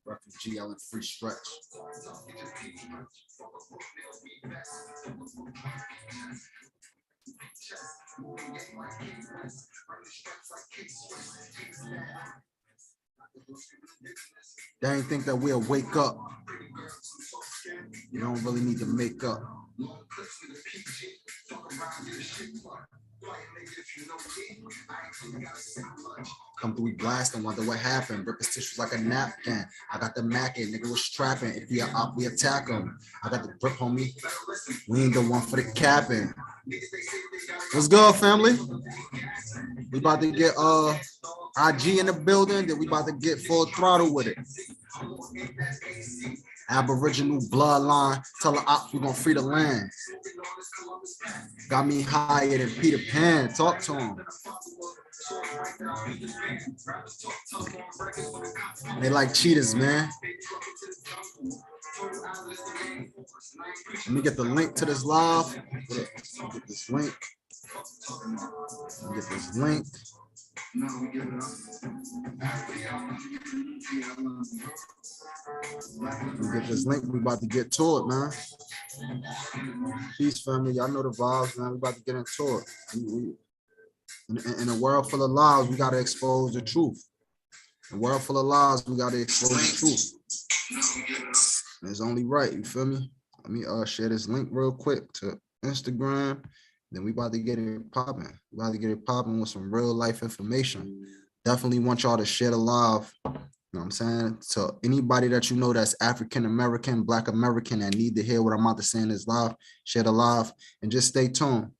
Refugee Island free stretch. They ain't think that we'll wake up. You don't really need to make up. Come through, we blast and wonder what happened. Rip his tissues like a napkin. I got the mackin', nigga was strapping. If we are up, we attack him. I got the grip, homie. We ain't the one for the capping. What's good, family? We about to get IG in the building, then we about to get full throttle with it. Aboriginal bloodline, tell the ops we gonna free the land. Got me higher than Peter Pan, talk to him. They like cheaters, man. Let me get the link to this live. Get this link. Get this link. We get this link. We about to get to it, man. Peace, family. Y'all know the vibes, man. We about to get into it. In a world full of lies, we gotta expose the truth. In a world full of lies, we gotta expose the truth. And it's only right. You feel me? Let me share this link real quick to Instagram. Then we about to get it popping. We about to get it popping with some real life information. Definitely want y'all to share the live. You know what I'm saying? So anybody that you know that's African American, Black American, that need to hear what I'm about to say in this live, share the live and just stay tuned.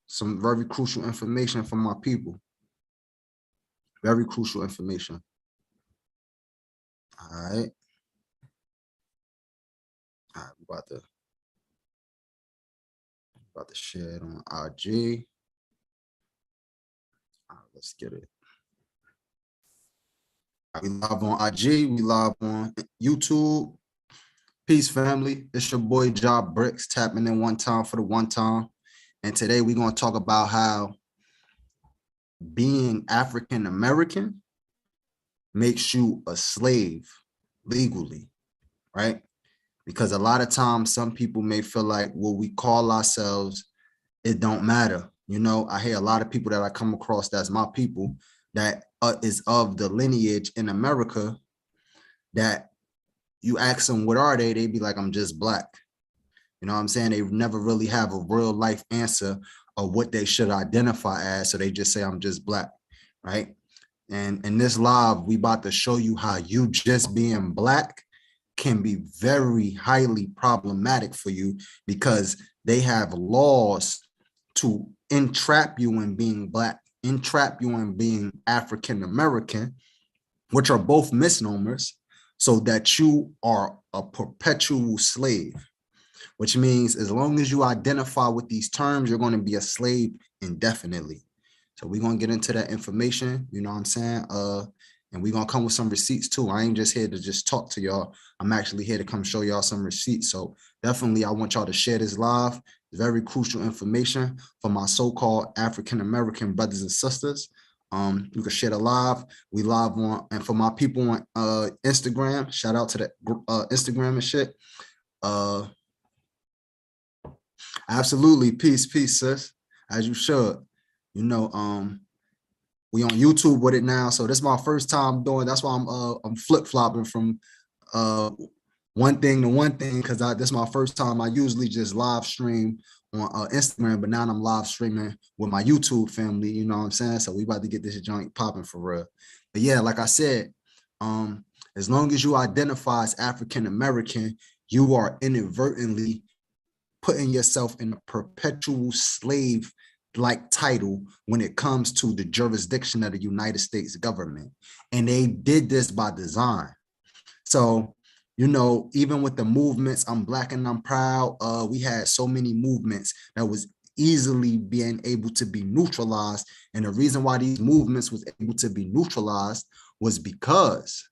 Some very crucial information from my people. Very crucial information. All right. All right, we're about to share it on IG. All right, let's get it. We live on IG, we live on YouTube. Peace, family. It's your boy Job Bricks, tapping in one time for the one time. And today we're going to talk about how being African American makes you a slave legally, right? Because a lot of times some people may feel like what we call ourselves, it don't matter. You know, I hear a lot of people that I come across that's my people that is of the lineage in America that you ask them, what are they? They be like, I'm just Black. You know what I'm saying? They never really have a real life answer of what they should identify as. So they just say, I'm just Black, right? And in this live, we about to show you how you just being Black can be very highly problematic for you because they have laws to entrap you in being Black, entrap you in being African American, which are both misnomers, so that you are a perpetual slave, which means as long as you identify with these terms, you're going to be a slave indefinitely. So we're going to get into that information, you know what I'm saying? And we're going to come with some receipts too. I ain't just here to just talk to y'all. I'm actually here to come show y'all some receipts. So definitely I want y'all to share this live. It's very crucial information for my so-called African-American brothers and sisters. You can share the live. We live on, and for my people on Instagram, shout out to the Instagram and shit. Absolutely. Peace, sis. As you should. You know, we on YouTube with it now, so this is my first time doing. That's why I'm flip-flopping from one thing to one thing, because this is my first time. I usually just live stream on Instagram, but now I'm live streaming with my YouTube family. You know what I'm saying? So we about to get this joint popping for real. But yeah, like I said, as long as you identify as African American, you are inadvertently putting yourself in a perpetual slave like title when it comes to the jurisdiction of the United States government. And they did this by design. So, you know, even with the movements, I'm Black and I'm proud, we had so many movements that was easily being able to be neutralized. And the reason why these movements was able to be neutralized was because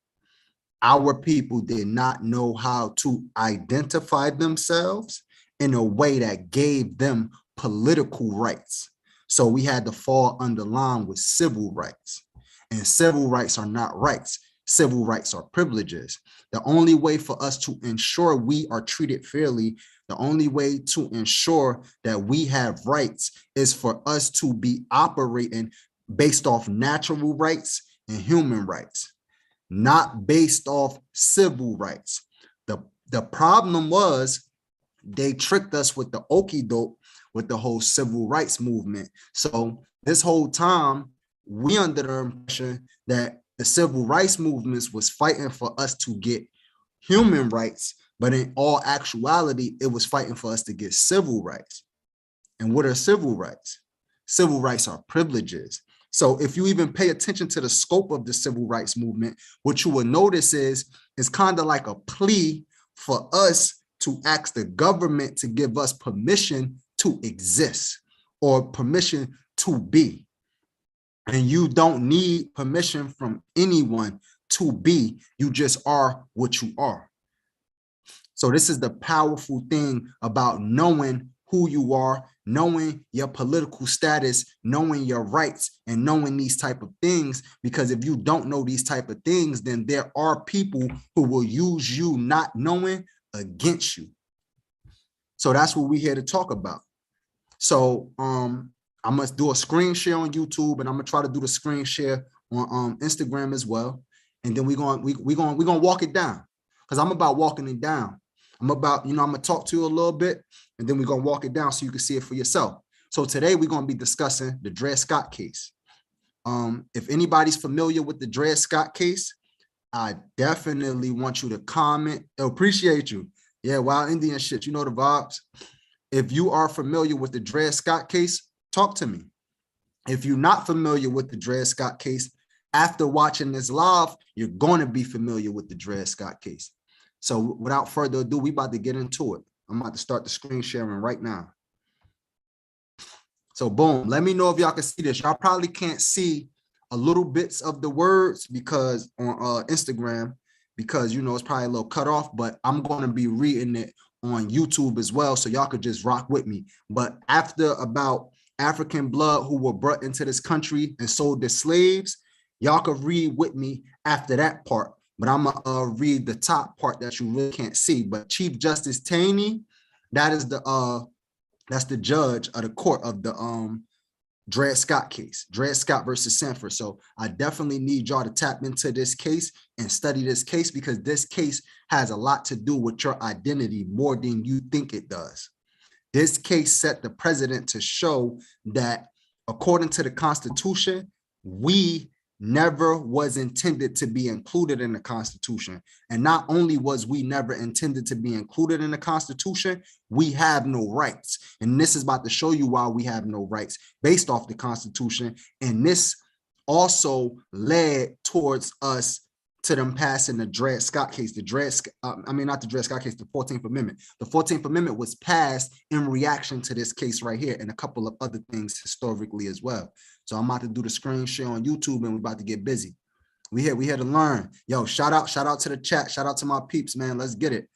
our people did not know how to identify themselves in a way that gave them political rights. So we had to fall under line with civil rights. And civil rights are not rights. Civil rights are privileges. The only way for us to ensure we are treated fairly, the only way to ensure that we have rights is for us to be operating based off natural rights and human rights, not based off civil rights. The problem was they tricked us with the okie doke with the whole civil rights movement. So this whole time, we under the impression that the civil rights movements was fighting for us to get human rights, but in all actuality, it was fighting for us to get civil rights. And what are civil rights? Civil rights are privileges. So if you even pay attention to the scope of the civil rights movement, what you will notice is it's kind of like a plea for us to ask the government to give us permission to exist or permission to be. And you don't need permission from anyone to be. You just are what you are. So this is the powerful thing about knowing who you are, knowing your political status, knowing your rights, and knowing these type of things. Because if you don't know these type of things, then there are people who will use you not knowing against you. So that's what we're here to talk about. So I must do a screen share on YouTube, and I'm gonna try to do the screen share on Instagram as well. And then we're gonna walk it down, because I'm about walking it down. I'm about, I'm gonna talk to you a little bit, and then we're gonna walk it down so you can see it for yourself. So today we're gonna be discussing the Dred Scott case. If anybody's familiar with the Dred Scott case, I definitely want you to comment. I appreciate you. Yeah, Wild Indian shit, you know the vibes. If you are familiar with the Dred Scott case, talk to me. If you're not familiar with the Dred Scott case, after watching this live, you're going to be familiar with the Dred Scott case. So without further ado, we about to get into it. I'm about to start the screen sharing right now. So boom, let me know if y'all can see this. Y'all probably can't see a little bits of the words because on Instagram, because it's probably a little cut off, but I'm going to be reading it on YouTube as well, so y'all could just rock with me. But after about African blood who were brought into this country and sold as slaves, y'all could read with me after that part. But I'm gonna read the top part that you really can't see. But Chief Justice Taney, that's the judge of the court of the Dred Scott case, Dred Scott versus Sanford. So I definitely need y'all to tap into this case and study this case, because this case has a lot to do with your identity more than you think it does. This case set the precedent to show that according to the Constitution, we never was intended to be included in the Constitution. And not only was we never intended to be included in the Constitution, we have no rights. And this is about to show you why we have no rights based off the Constitution. And this also led towards us to them passing the Dred Scott case. Not the Dred Scott case, the 14th Amendment. The 14th Amendment was passed in reaction to this case right here and a couple of other things historically as well. So I'm about to do the screen share on YouTube, and we're about to get busy. We here to learn. Yo, shout out to the chat. Shout out to my peeps, man. Let's get it.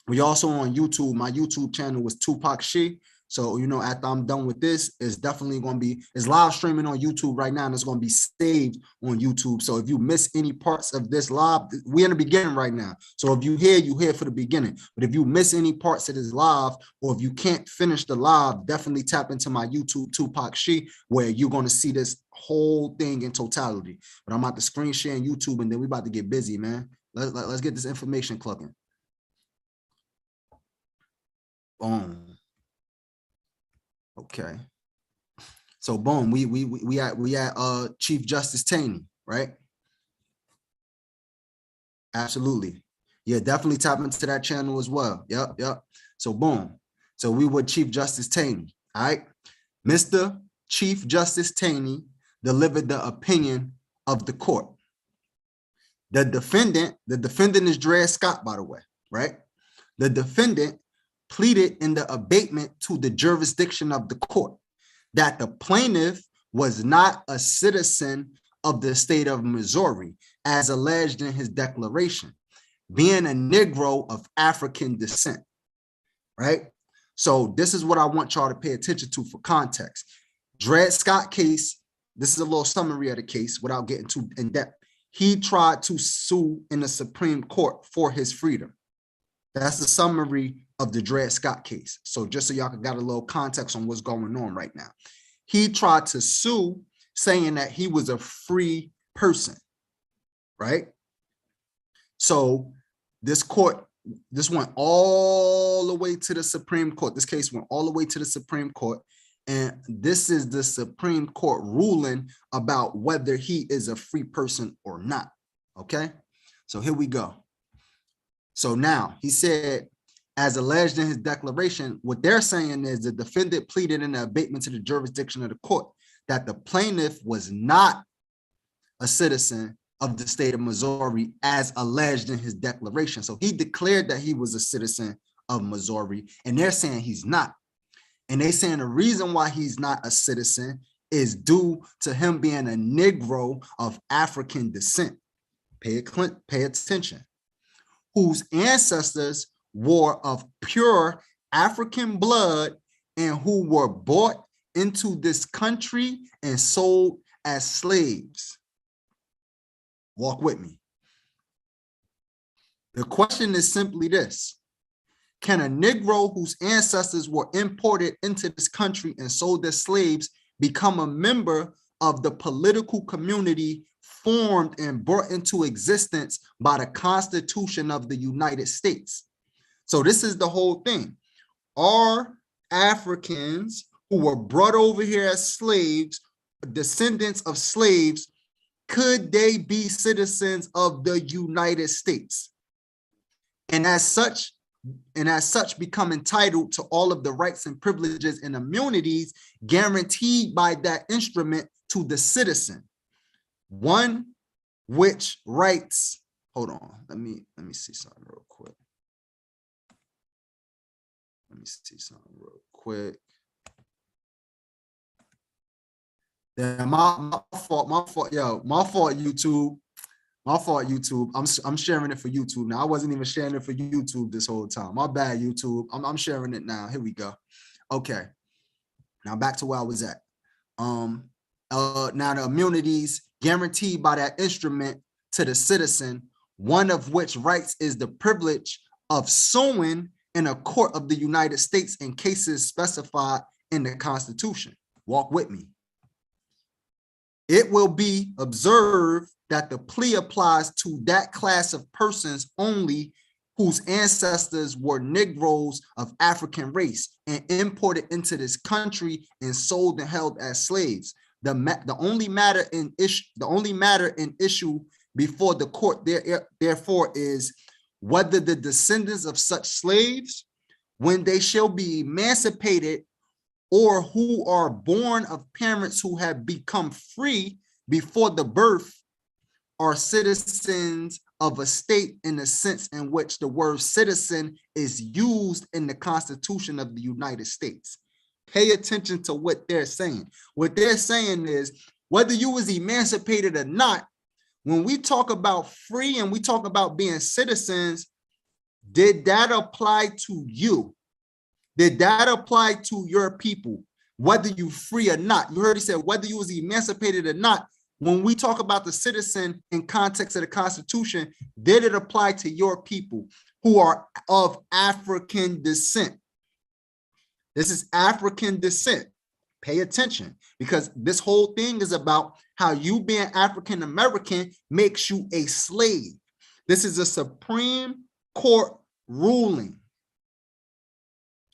We also on YouTube. My YouTube channel was Tupac She. So, after I'm done with this, it's definitely going to be, it's live streaming on YouTube right now, and it's going to be saved on YouTube. So if you miss any parts of this live, we're in the beginning right now. So if you hear for the beginning. But if you miss any parts of this live, or if you can't finish the live, definitely tap into my YouTube, Tupac She, where you're going to see this whole thing in totality. But I'm about to screen share on YouTube, and then we're about to get busy, man. Let's get this information clucking. Boom. Okay. So boom, we at Chief Justice Taney, right? Absolutely. Yeah, definitely tap into that channel as well. Yep. So boom. So we were Chief Justice Taney. All right. Mr. Chief Justice Taney delivered the opinion of the court. The defendant is Dred Scott, by the way, right? The defendant pleaded in the abatement to the jurisdiction of the court that the plaintiff was not a citizen of the state of Missouri, as alleged in his declaration, being a Negro of African descent, right? So this is what I want y'all to pay attention to for context. Dred Scott case, this is a little summary of the case without getting too in depth. He tried to sue in the Supreme Court for his freedom. That's the summary of the Dred Scott case. So just so y'all can got a little context on what's going on right now. He tried to sue saying that he was a free person, right? So this went all the way to the Supreme Court. This case went all the way to the Supreme Court. And this is the Supreme Court ruling about whether he is a free person or not. Okay, so here we go. So now he said, as alleged in his declaration, what they're saying is the defendant pleaded in the abatement to the jurisdiction of the court that the plaintiff was not a citizen of the state of Missouri as alleged in his declaration. So he declared that he was a citizen of Missouri, and they're saying he's not. And they're saying the reason why he's not a citizen is due to him being a Negro of African descent. Pay attention. Whose ancestors were of pure African blood and who were brought into this country and sold as slaves. Walk with me. The question is simply this: can a Negro whose ancestors were imported into this country and sold as slaves become a member of the political community formed and brought into existence by the Constitution of the United States? So this is the whole thing. Are Africans who were brought over here as slaves, descendants of slaves, could they be citizens of the United States? And as such become entitled to all of the rights and privileges and immunities guaranteed by that instrument to the citizen. One which writes, hold on, let me see something real quick. Yeah, my fault, YouTube. My fault, YouTube. I'm sharing it for YouTube now. I wasn't even sharing it for YouTube this whole time. My bad, YouTube. I'm sharing it now. Here we go. Okay. Now back to where I was at. Now the immunities guaranteed by that instrument to the citizen, one of which rights is the privilege of suing in a court of the United States in cases specified in the Constitution. Walk with me. It will be observed that the plea applies to that class of persons only whose ancestors were Negroes of African race and imported into this country and sold and held as slaves. The only matter in issue before the court therefore is whether the descendants of such slaves, when they shall be emancipated, or who are born of parents who have become free before the birth, are citizens of a state in the sense in which the word citizen is used in the Constitution of the United States. Pay attention to what they're saying. What they're saying is, whether you was emancipated or not, when we talk about free and we talk about being citizens, did that apply to you? Did that apply to your people, whether you free or not? You heard he said whether you was emancipated or not. When we talk about the citizen in context of the Constitution, did it apply to your people who are of African descent? This is African descent. Pay attention, because this whole thing is about how you being African American makes you a slave. This is a Supreme Court ruling.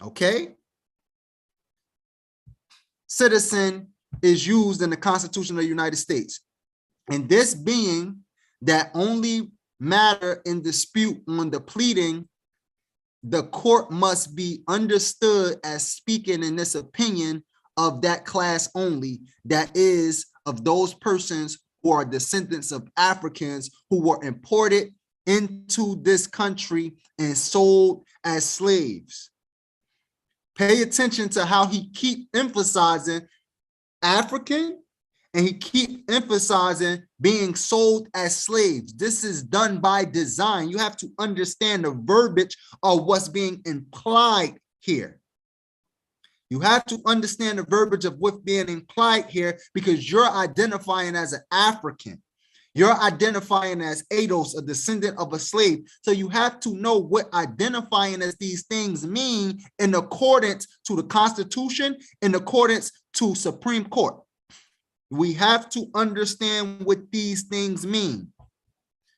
Okay? Citizen is used in the Constitution of the United States. And this being that only matter in dispute on the pleading, the court must be understood as speaking in this opinion of that class only, that is, of those persons who are descendants of Africans who were imported into this country and sold as slaves. Pay attention to how he keep emphasizing African And he keep emphasizing being sold as slaves. This is done by design. You have to understand the verbiage of what's being implied here. You have to understand the verbiage of what's being implied here, because you're identifying as an African. You're identifying as Ados, a descendant of a slave. So you have to know what identifying as these things mean in accordance to the Constitution, in accordance to Supreme Court. We have to understand what these things mean.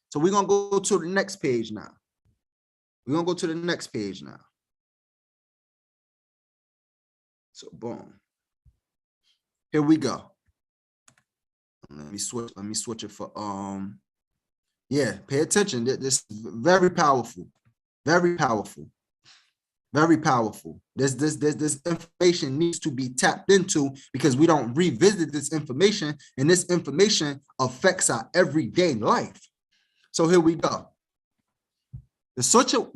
So we're going to go to the next page now. We're going to go to the next page now. So boom. Here we go. Let me switch it for yeah, pay attention. This is very powerful. Very powerful. Very powerful. This information needs to be tapped into, because we don't revisit this information, and this information affects our everyday life. So here we go. The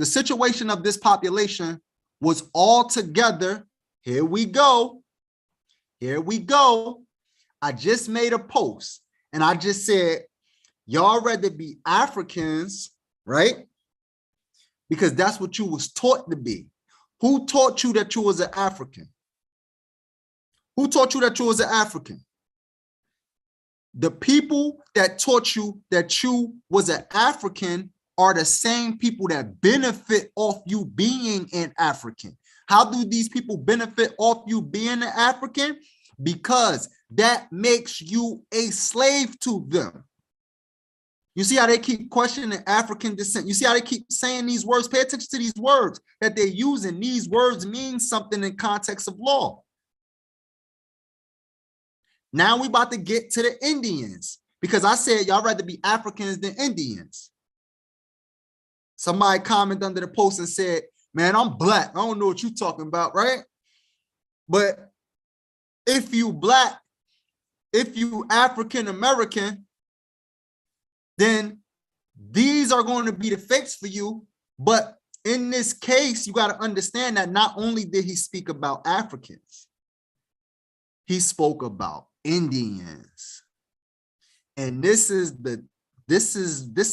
situation of this population was altogether, here we go. Here we go. I just made a post and I just said, y'all rather be Africans, right? Because that's what you was taught to be. Who taught you that you was an African? Who taught you that you was an African? The people that taught you that you was an African are the same people that benefit off you being an African. How do these people benefit off you being an African? Because that makes you a slave to them. You see how they keep questioning African descent. You see how they keep saying these words. Pay attention to these words that they're using. These words mean something in context of law. Now we about to get to the Indians, because I said y'all rather be Africans than Indians. Somebody commented under the post and said, man, I'm black. I don't know what you're talking about, right? But if you black, if you African American, then these are going to be the fakes for you. But in this case, you got to understand that not only did he speak about Africans, he spoke about Indians. And this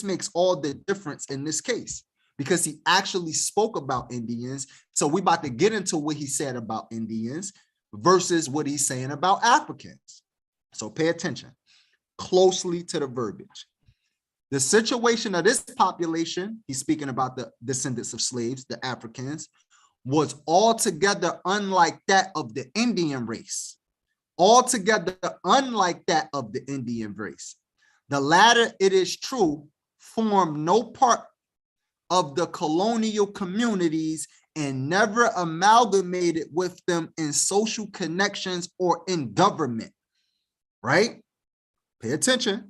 makes all the difference in this case, because he actually spoke about Indians. So we're about to get into what he said about Indians versus what he's saying about Africans. So pay attention closely to the verbiage. The situation of this population, he's speaking about the descendants of slaves, the Africans, was altogether unlike that of the Indian race. Altogether unlike that of the Indian race. The latter, it is true, formed no part of the colonial communities and never amalgamated with them in social connections or in government, right? Pay attention.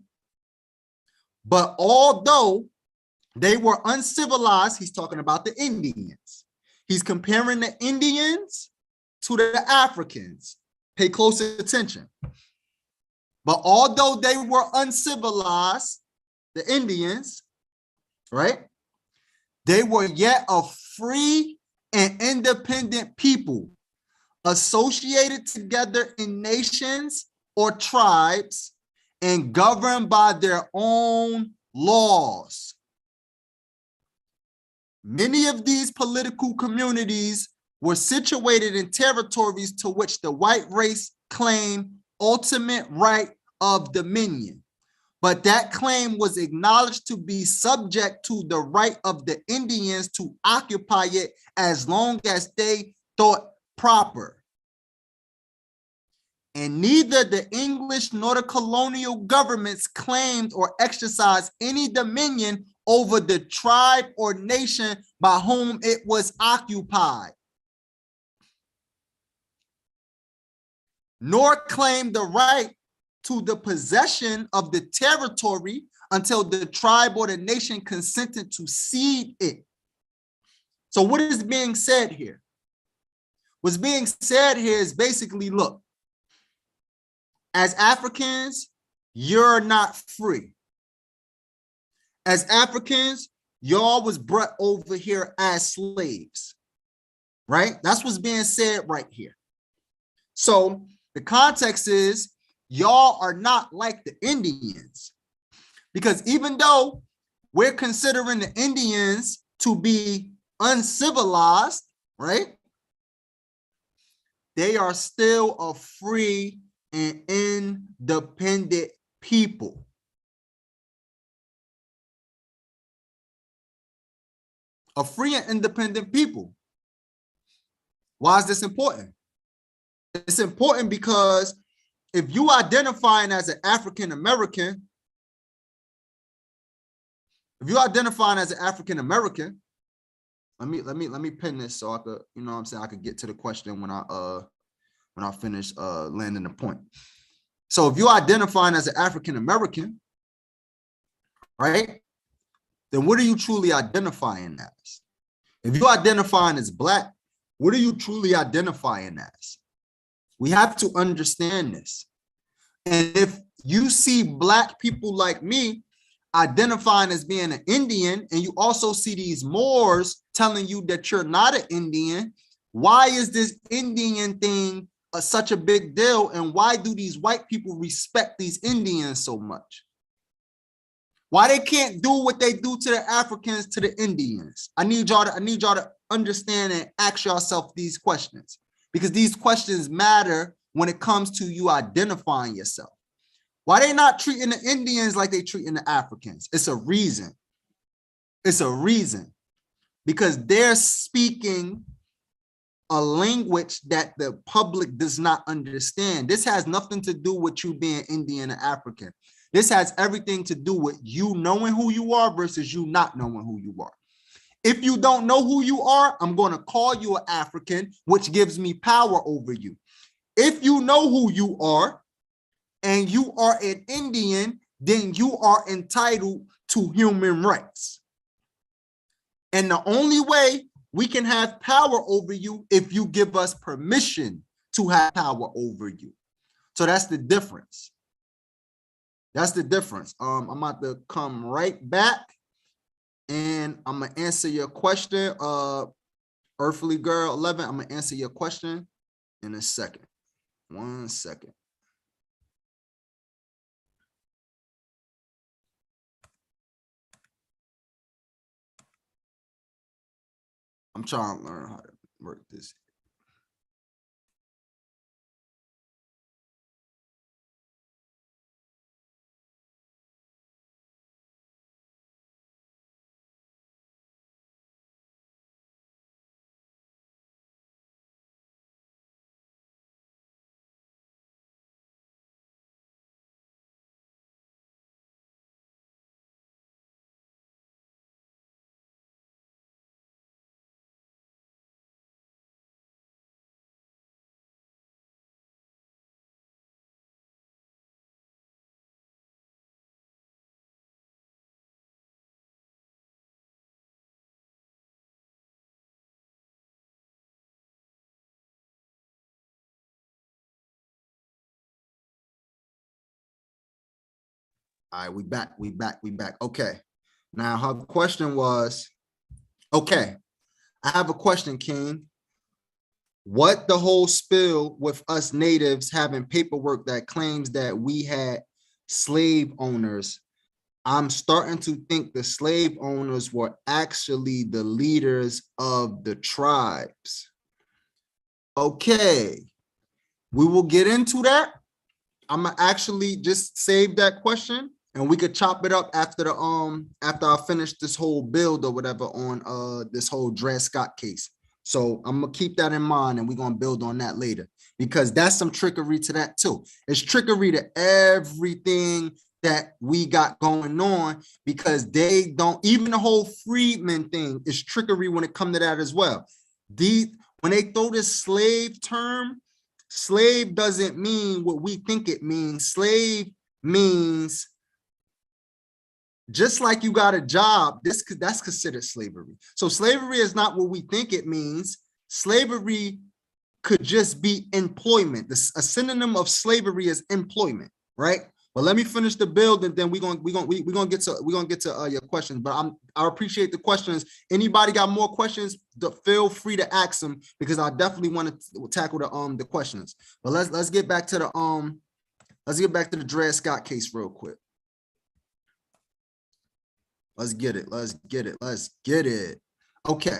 But although they were uncivilized, he's talking about the Indians. He's comparing the Indians to the Africans. Pay close attention. But although they were uncivilized, the Indians, right? They were yet a free and independent people, associated together in nations or tribes and governed by their own laws. Many of these political communities were situated in territories to which the white race claimed ultimate right of dominion, but that claim was acknowledged to be subject to the right of the Indians to occupy it as long as they thought proper. And neither the English nor the colonial governments claimed or exercised any dominion over the tribe or nation by whom it was occupied, nor claimed the right to the possession of the territory until the tribe or the nation consented to cede it. So what is being said here? What's being said here is basically, look, as Africans, you're not free. As Africans, y'all was brought over here as slaves, right? That's what's being said right here. So the context is, y'all are not like the Indians. Because even though we're considering the Indians to be uncivilized, right? They are still a free and independent people. A free and independent people. Why is this important? It's important because if you identifying as an African American, let me pin this so I could, you know what I'm saying, I could get to the question when I finish landing the point. So if you identifying as an African American, right, then what are you truly identifying as? If you identifying as Black, what are you truly identifying as? We have to understand this. And if you see Black people like me identifying as being an Indian, and you also see these Moors telling you that you're not an Indian, why is this Indian thing such a big deal? And why do these white people respect these Indians so much? Why they can't do what they do to the Africans, to the Indians? I need y'all to understand and ask yourself these questions, because these questions matter when it comes to you identifying yourself. Why they not treating the Indians like they treating the Africans? It's a reason. It's a reason. Because they're speaking a language that the public does not understand. This has nothing to do with you being Indian or African. This has everything to do with you knowing who you are versus you not knowing who you are. If you don't know who you are, I'm going to call you an African, which gives me power over you. If you know who you are and you are an Indian, then you are entitled to human rights. And the only way we can have power over you if you give us permission to have power over you. So that's the difference. That's the difference. I'm about to come right back and I'm going to answer your question. Earthly Girl 11, I'm going to answer your question in a second. 1 second. I'm trying to learn how to work this. All right, we back. Okay. Now her question was, okay, I have a question, King. What the whole spill with us natives having paperwork that claims that we had slave owners? I'm starting to think the slave owners were actually the leaders of the tribes. Okay, we will get into that. I'm gonna actually just save that question and we could chop it up after the after I finish this whole build or whatever on this whole Dred Scott case. So I'm gonna keep that in mind and we're gonna build on that later, because that's some trickery to that too. It's trickery to everything that we got going on, because they don't, even the whole freedman thing is trickery when it comes to that as well. When they throw this slave term, slave doesn't mean what we think it means. Slave means just like you got a job, that's considered slavery. So slavery is not what we think it means. Slavery could just be employment. A synonym of slavery is employment, right? But let me finish the build and then we're gonna get to your questions. But I appreciate the questions. Anybody got more questions? Feel free to ask them, because I definitely want to tackle the questions. But let's get back to Let's get back to the Dred Scott case real quick. Let's get it. Let's get it. Let's get it. Okay.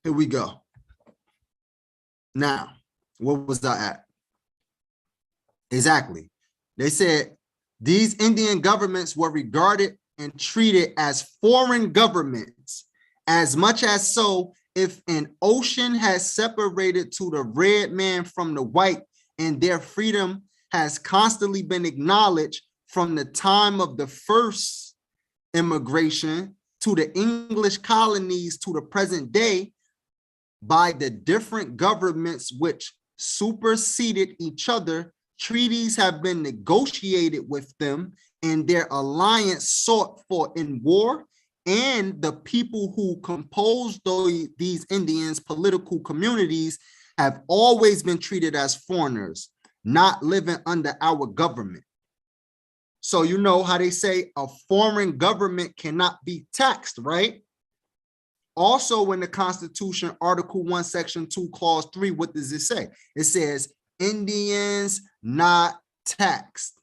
Here we go. Now, what was I at? Exactly. They said these Indian governments were regarded and treated as foreign governments, as much as so if an ocean has separated to the red man from the white, and their freedom has constantly been acknowledged from the time of the first immigration to the English colonies to the present day by the different governments which superseded each other. Treaties have been negotiated with them and their alliance sought for in war, and the people who compose these Indians' political communities have always been treated as foreigners, not living under our government. So you know how they say a foreign government cannot be taxed, right? Also in the Constitution, Article 1, Section 2, Clause 3, what does it say? It says, Indians not taxed.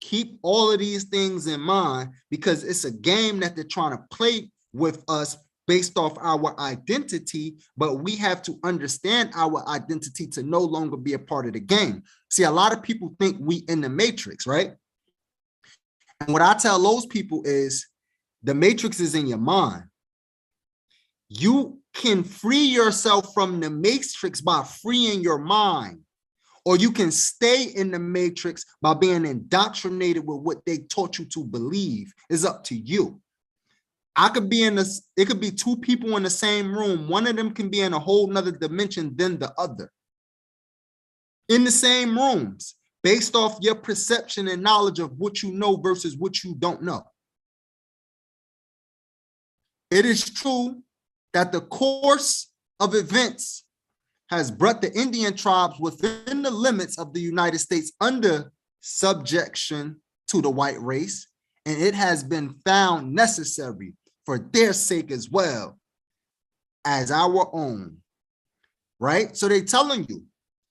Keep all of these things in mind because it's a game that they're trying to play with us based off our identity, but we have to understand our identity to no longer be a part of the game. See, a lot of people think we in the matrix, right? And what I tell those people is the matrix is in your mind. You can free yourself from the matrix by freeing your mind, or you can stay in the matrix by being indoctrinated with what they taught you to believe. It's up to you. I could be in this, it could be two people in the same room. One of them can be in a whole nother dimension than the other. In the same rooms, based off your perception and knowledge of what you know versus what you don't know. It is true that the course of events has brought the Indian tribes within the limits of the United States under subjection to the white race, and it has been found necessary for their sake as well as our own, right? So they're telling you,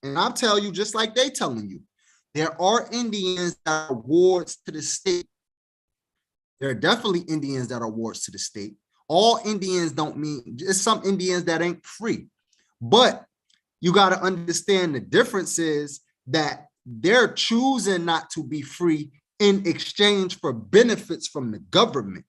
and I'll tell you just like they telling you, there are Indians that are wards to the state. There are definitely Indians that are wards to the state. All Indians don't mean, there's some Indians that ain't free, but you got to understand the difference is that they're choosing not to be free in exchange for benefits from the government.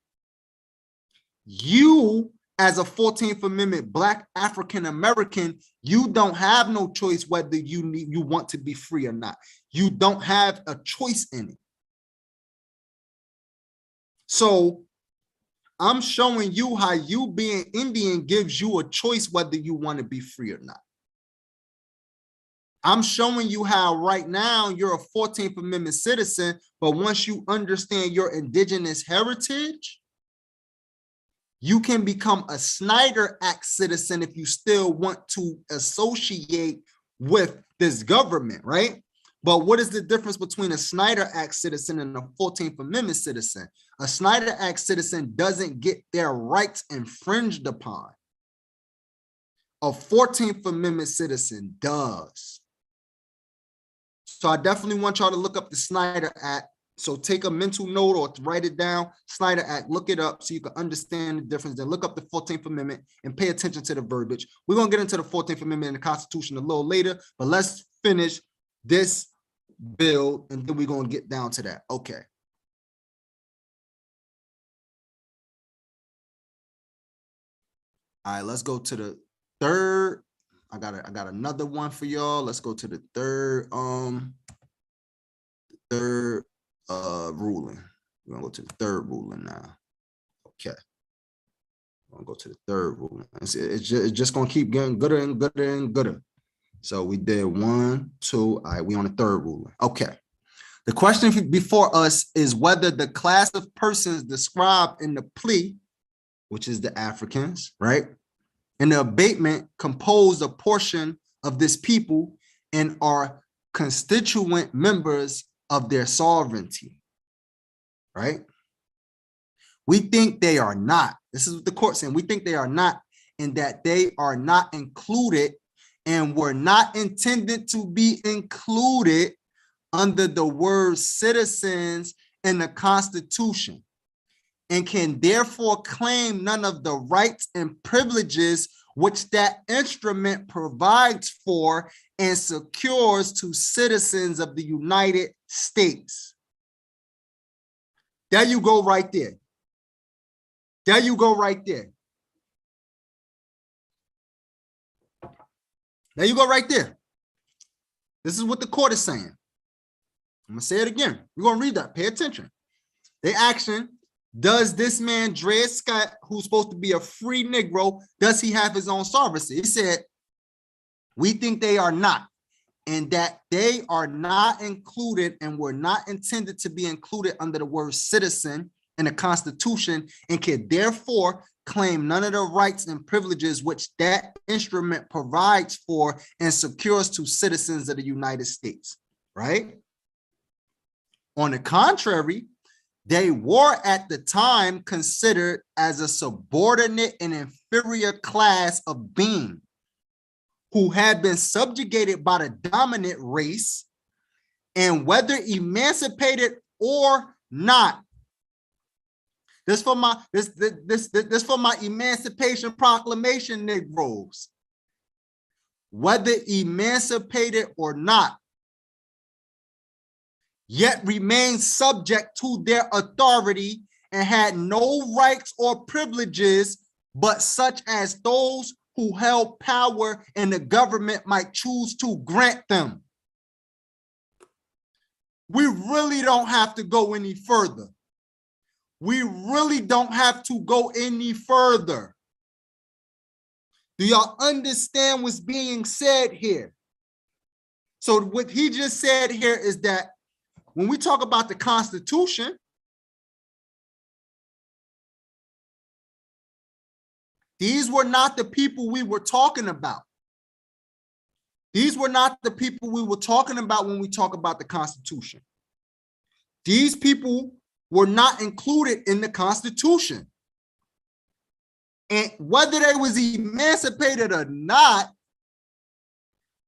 You, as a 14th Amendment Black African American, you don't have no choice whether you want to be free or not. You don't have a choice in it. So I'm showing you how you being Indian gives you a choice whether you want to be free or not. I'm showing you how right now you're a 14th Amendment citizen, but once you understand your indigenous heritage, you can become a Snyder Act citizen if you still want to associate with this government, right? But what is the difference between a Snyder Act citizen and a 14th Amendment citizen? A Snyder Act citizen doesn't get their rights infringed upon. A 14th Amendment citizen does. So I definitely want y'all to look up the Snyder Act. So take a mental note or write it down, Snyder Act, look it up so you can understand the difference. Then look up the 14th Amendment and pay attention to the verbiage. We're going to get into the 14th Amendment and the Constitution a little later, but let's finish this bill and then we're going to get down to that. Okay. All right, let's go to the third. I got another one for y'all. Let's go to the third ruling. We're gonna go to the third ruling now. Okay. I'm gonna go to the third ruling. It's just gonna keep getting gooder and gooder and gooder. So we did 1, 2. All right, we on the third ruling. Okay. The question before us is whether the class of persons described in the plea, which is the Africans, right? And the abatement compose a portion of this people and are constituent members of their sovereignty, right? We think they are not. This is what the court saying. We think they are not, and that they are not included and were not intended to be included under the word citizens in the Constitution, and can therefore claim none of the rights and privileges which that instrument provides for and secures to citizens of the United States. There you go right there. There you go right there. There you go right there. This is what the court is saying. I'm going to say it again. We're going to read that. Pay attention. They asking, does this man, Dred Scott, who's supposed to be a free Negro, does he have his own sovereignty? He said, we think they are not, and that they are not included and were not intended to be included under the word citizen in the Constitution, and can therefore claim none of the rights and privileges which that instrument provides for and secures to citizens of the United States, right? On the contrary, they were at the time considered as a subordinate and inferior class of being who had been subjugated by the dominant race, and whether emancipated or not. This for my Emancipation Proclamation, Negroes. Whether emancipated or not, yet remained subject to their authority and had no rights or privileges but such as those who held power and the government might choose to grant them. We really don't have to go any further. We really don't have to go any further. Do y'all understand what's being said here? So what he just said here is that when we talk about the Constitution, these were not the people we were talking about. These were not the people we were talking about when we talk about the Constitution. These people were not included in the Constitution. And whether they was emancipated or not,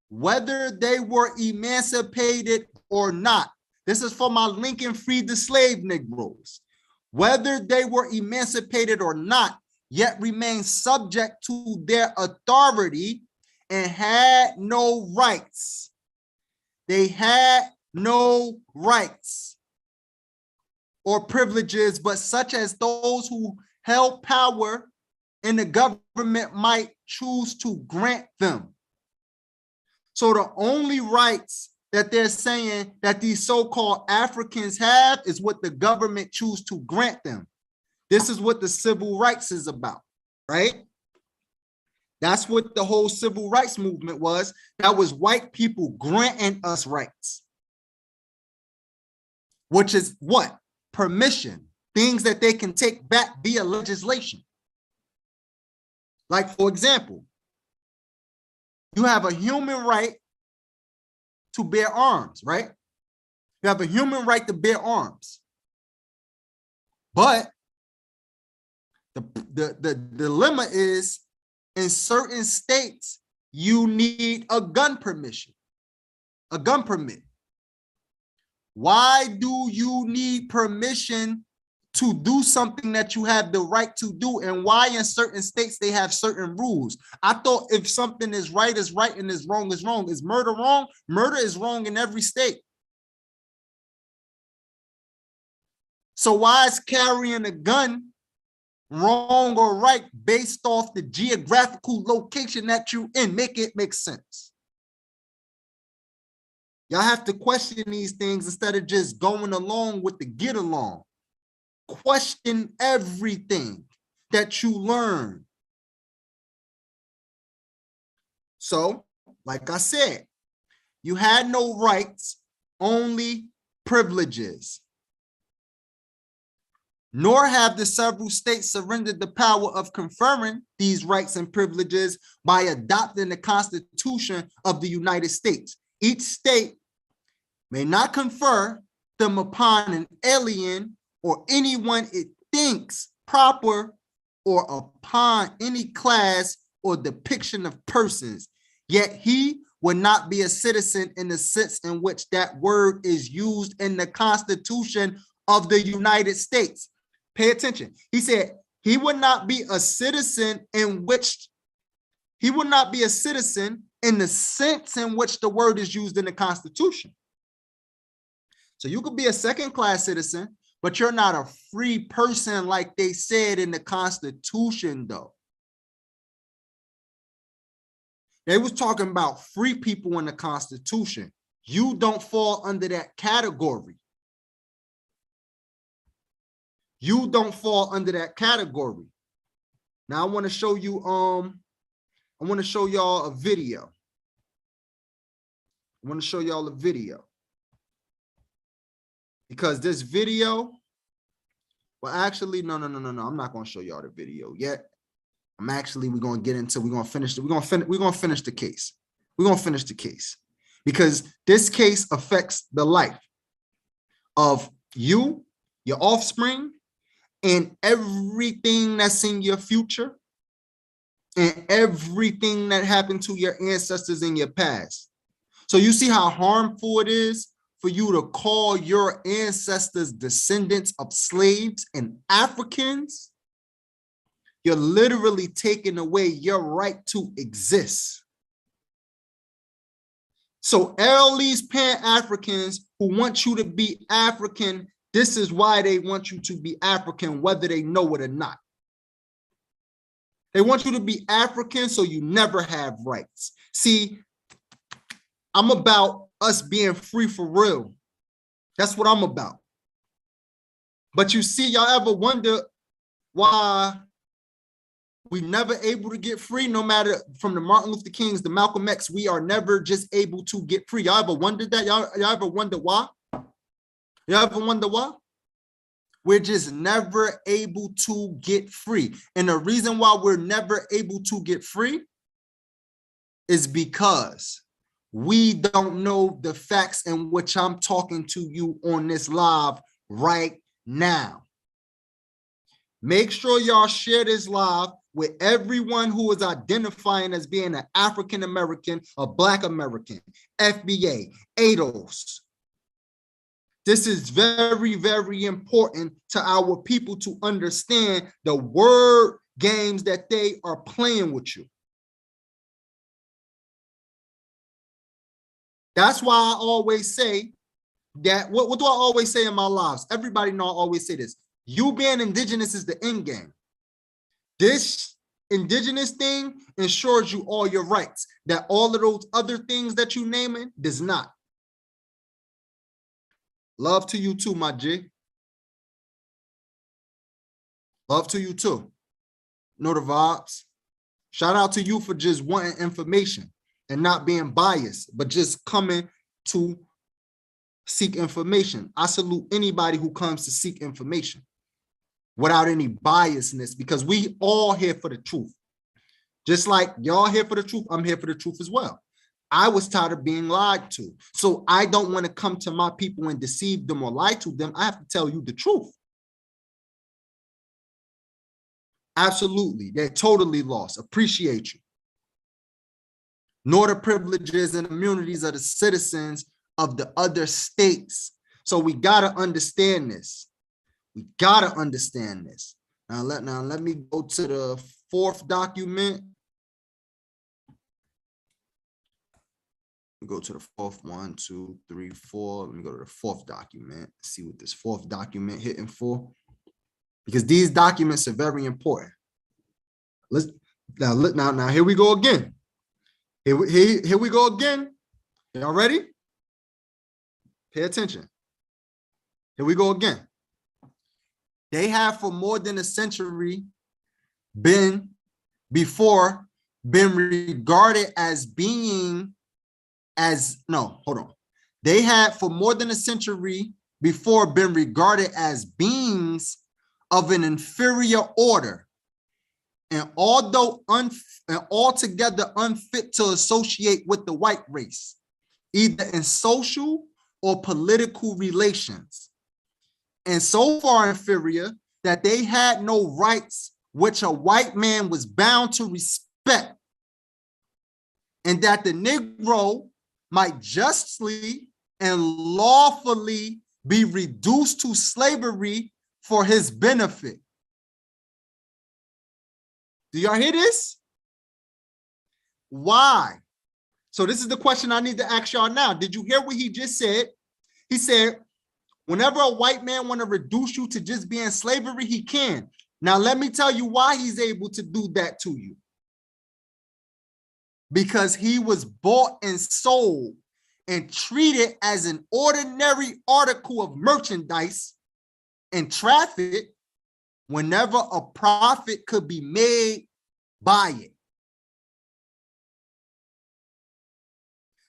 whether they were emancipated or not, this is for my Lincoln freed the slave Negroes. Whether they were emancipated or not, yet remained subject to their authority and had no rights. They had no rights or privileges, but such as those who held power and the government might choose to grant them. So the only rights that they're saying that these so-called Africans have is what the government choose to grant them. This is what the civil rights is about, right? That's what the whole civil rights movement was. That was white people granting us rights, which is what? Permission, things that they can take back via legislation. Like, for example, you have a human right to bear arms, right? You have a human right to bear arms. But the dilemma is, in certain states, you need a gun permission, a gun permit. Why do you need permission to do something that you have the right to do? And why in certain states they have certain rules? I thought if something is right and is wrong is wrong. Is murder wrong? Murder is wrong in every state. So why is carrying a gun wrong or right based off the geographical location that you're in? Make it make sense. Y'all have to question these things instead of just going along with the get along. Question everything that you learn. So, like I said, you had no rights, only privileges. Nor have the several states surrendered the power of conferring these rights and privileges by adopting the Constitution of the United States. Each state may not confer them upon an alien or anyone it thinks proper, or upon any class or depiction of persons. Yet he would not be a citizen in the sense in which that word is used in the Constitution of the United States. Pay attention. He said he would not be a citizen in which he would not be a citizen in the sense in which the word is used in the Constitution. So you could be a second-class citizen, but you're not a free person like they said in the Constitution, though. They was talking about free people in the Constitution. You don't fall under that category. You don't fall under that category. Now I want to show you, I want to show y'all a video. I want to show y'all a video. Because this video, well, actually, no. I'm not going to show y'all the video yet. We're going to get into, we're going to finish the case. We're going to finish the case because this case affects the life of you, your offspring, and everything that's in your future and everything that happened to your ancestors in your past. So you see how harmful it is for you to call your ancestors descendants of slaves and Africans? You're literally taking away your right to exist. So all these Pan-Africans who want you to be African, this is why they want you to be African, whether they know it or not. They want you to be African so you never have rights. See, I'm about us being free for real. That's what I'm about. But you see, y'all ever wonder why we never able to get free? No matter from the Martin Luther Kings, the Malcolm X, we are never just able to get free. Y'all ever wondered that? Y'all ever wonder why? Y'all ever wonder why? We're just never able to get free. And the reason why we're never able to get free is because we don't know the facts in which I'm talking to you on this live right now. Make sure y'all share this live with everyone who is identifying as being an African American, a Black American, FBA, ADOS. This is very, very important to our people to understand the word games that they are playing with you. That's why I always say that, what do I always say in my lives? Everybody know I always say this. You being indigenous is the end game. This indigenous thing ensures you all your rights, that all of those other things that you naming does not. Love to you too, my G. Love to you too. Know the vibes. Shout out to you for just wanting information and not being biased, but just coming to seek information. I salute anybody who comes to seek information without any biasness, because we all here for the truth. Just like y'all here for the truth, I'm here for the truth as well. I was tired of being lied to. So I don't want to come to my people and deceive them or lie to them. I have to tell you the truth. Absolutely. They're totally lost. Appreciate you. Nor the privileges and immunities of the citizens of the other states. So we got to understand this. We got to understand this. Now let me go to the fourth document. We go to the fourth, 1, 2, 3, 4. Let me go to the fourth document, see what this fourth document hitting for, because these documents are very important. Now here we go again. Here we go again. Y'all ready? Pay attention. Here we go again. They have for more than a century been regarded as being They had for more than a century before been regarded as beings of an inferior order, and although altogether unfit to associate with the white race, either in social or political relations, and so far inferior that they had no rights which a white man was bound to respect, and that the Negro might justly and lawfully be reduced to slavery for his benefit. Do y'all hear this? Why? So this is the question I need to ask y'all now. Did you hear what he just said? He said, whenever a white man want to reduce you to just being slavery, he can. Now, let me tell you why he's able to do that to you. Because he was bought and sold and treated as an ordinary article of merchandise and trafficked whenever a profit could be made by it.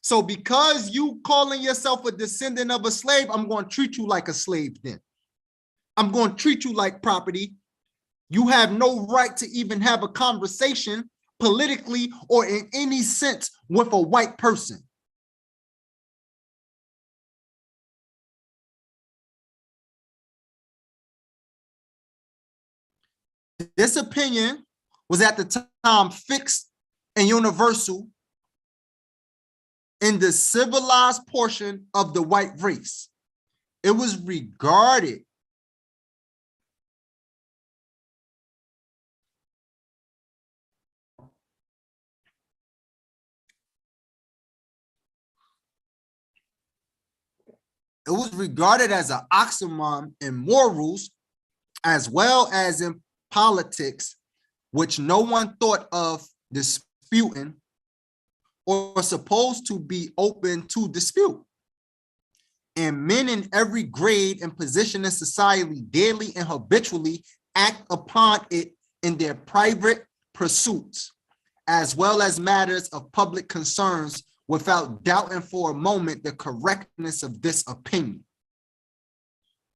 So because you calling yourself a descendant of a slave, I'm going to treat you like a slave then. I'm going to treat you like property. You have no right to even have a conversation politically or in any sense with a white person. This opinion was at the time fixed and universal in the civilized portion of the white race. It was regarded as an oxymoron in morals as well as in politics, which no one thought of disputing or supposed to be open to dispute. And men in every grade and position in society daily and habitually act upon it in their private pursuits, as well as matters of public concerns, without doubting for a moment the correctness of this opinion.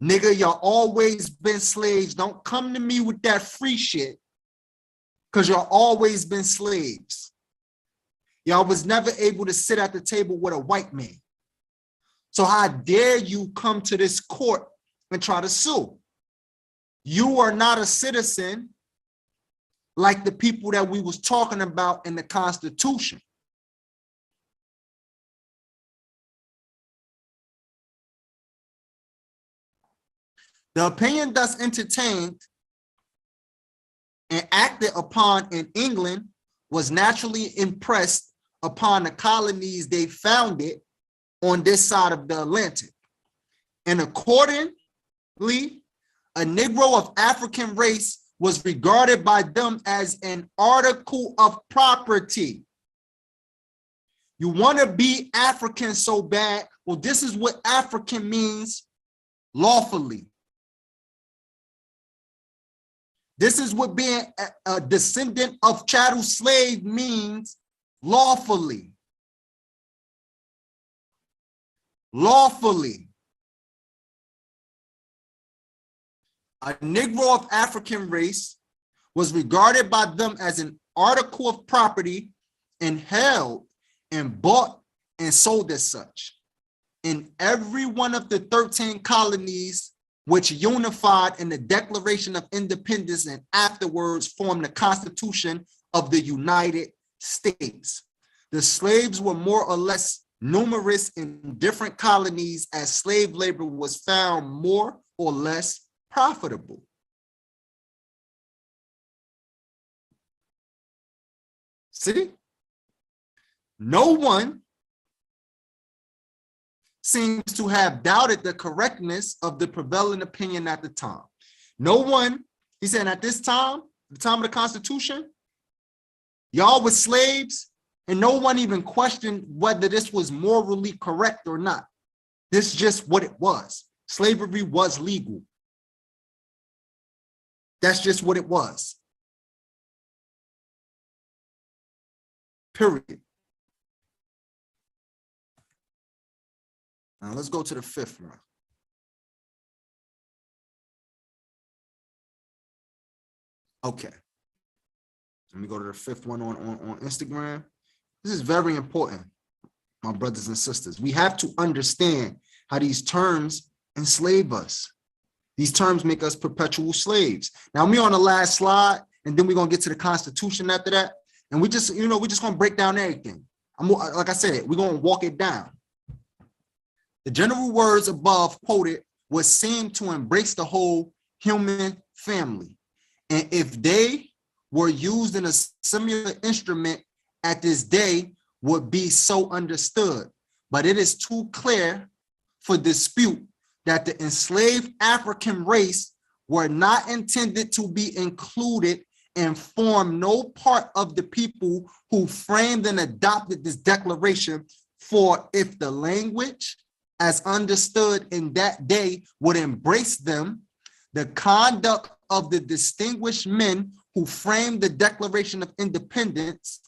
Nigga, y'all always been slaves. Don't come to me with that free shit, because y'all always been slaves. Y'all was never able to sit at the table with a white man. So how dare you come to this court and try to sue? You are not a citizen like the people that we was talking about in the Constitution. The opinion thus entertained and acted upon in England was naturally impressed upon the colonies they founded on this side of the Atlantic. And accordingly, a Negro of African race was regarded by them as an article of property. You want to be African so bad? Well, this is what African means lawfully. This is what being a descendant of chattel slave means lawfully. Lawfully. A Negro of African race was regarded by them as an article of property and held and bought and sold as such. In every one of the 13 colonies which unified in the Declaration of Independence and afterwards formed the Constitution of the United States. The slaves were more or less numerous in different colonies as slave labor was found more or less profitable. See? No one seems to have doubted the correctness of the prevailing opinion at the time. No one, he said, at this time, the time of the Constitution, y'all were slaves, and no one even questioned whether this was morally correct or not. This is just what it was. Slavery was legal. That's just what it was. Period. Now let's go to the fifth one. Okay. Let me go to the fifth one on Instagram. This is very important, my brothers and sisters. We have to understand how these terms enslave us. These terms make us perpetual slaves. Now, we're on the last slide, and then we're going to get to the Constitution after that. And we just, we're just going to break down everything. Like I said, we're going to walk it down. The general words above quoted would seem to embrace the whole human family. And if they were used in a similar instrument at this day, would be so understood. But it is too clear for dispute that the enslaved African race were not intended to be included and form no part of the people who framed and adopted this declaration. For if the language as understood in that day would embrace them, the conduct of the distinguished men who framed the Declaration of Independence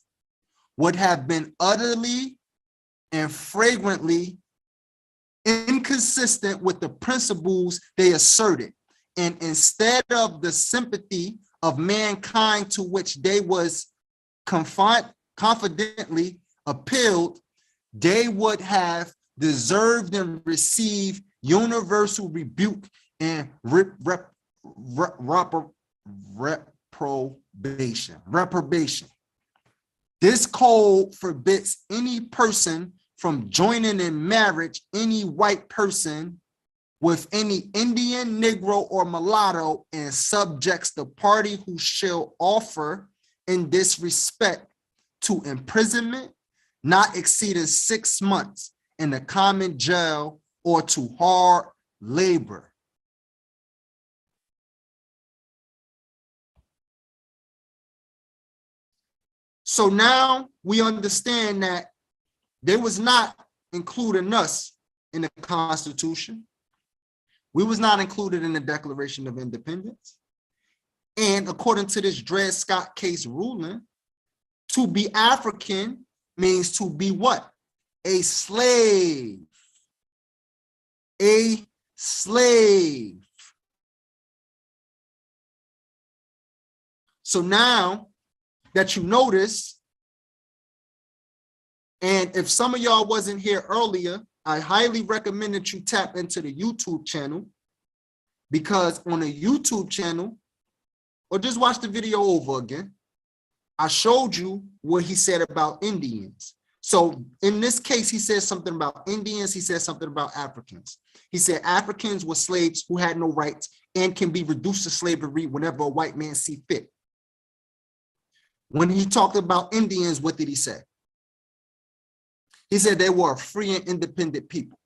would have been utterly and flagrantly inconsistent with the principles they asserted. And instead of the sympathy of mankind to which they was confidently appealed, they would have deserved and received universal rebuke and reprobation. This code forbids any person from joining in marriage any white person with any Indian, Negro, or mulatto, and subjects the party who shall offer in this respect to imprisonment not exceeding 6 months in the common jail or to hard labor. So now we understand that they was not including us in the Constitution. We was not included in the Declaration of Independence. And according to this Dred Scott case ruling, to be African means to be what? A slave. A slave. So now that you notice, and if some of y'all wasn't here earlier, I highly recommend that you tap into the YouTube channel, because on the YouTube channel, or just watch the video over again, I showed you what he said about Indians. So in this case, he said something about Indians. He said something about Africans. He said Africans were slaves who had no rights and can be reduced to slavery whenever a white man see fit. When he talked about Indians, what did he say? He said they were a free and independent people.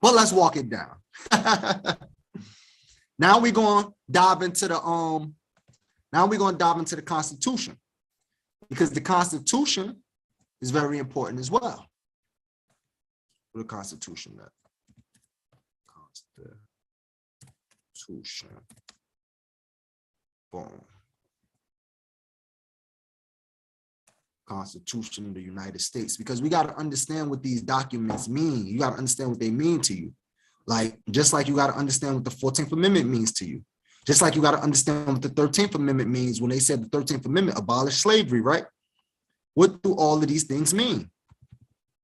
Well, let's walk it down. Now we're going to dive into the Constitution, because the Constitution is very important as well. The Constitution. Constitution. Boom. Constitution of the United States, because we got to understand what these documents mean. You got to understand what they mean to you. Like, just like you got to understand what the 14th Amendment means to you. Just like you got to understand what the 13th Amendment means when they said the 13th Amendment abolished slavery, right? What do all of these things mean?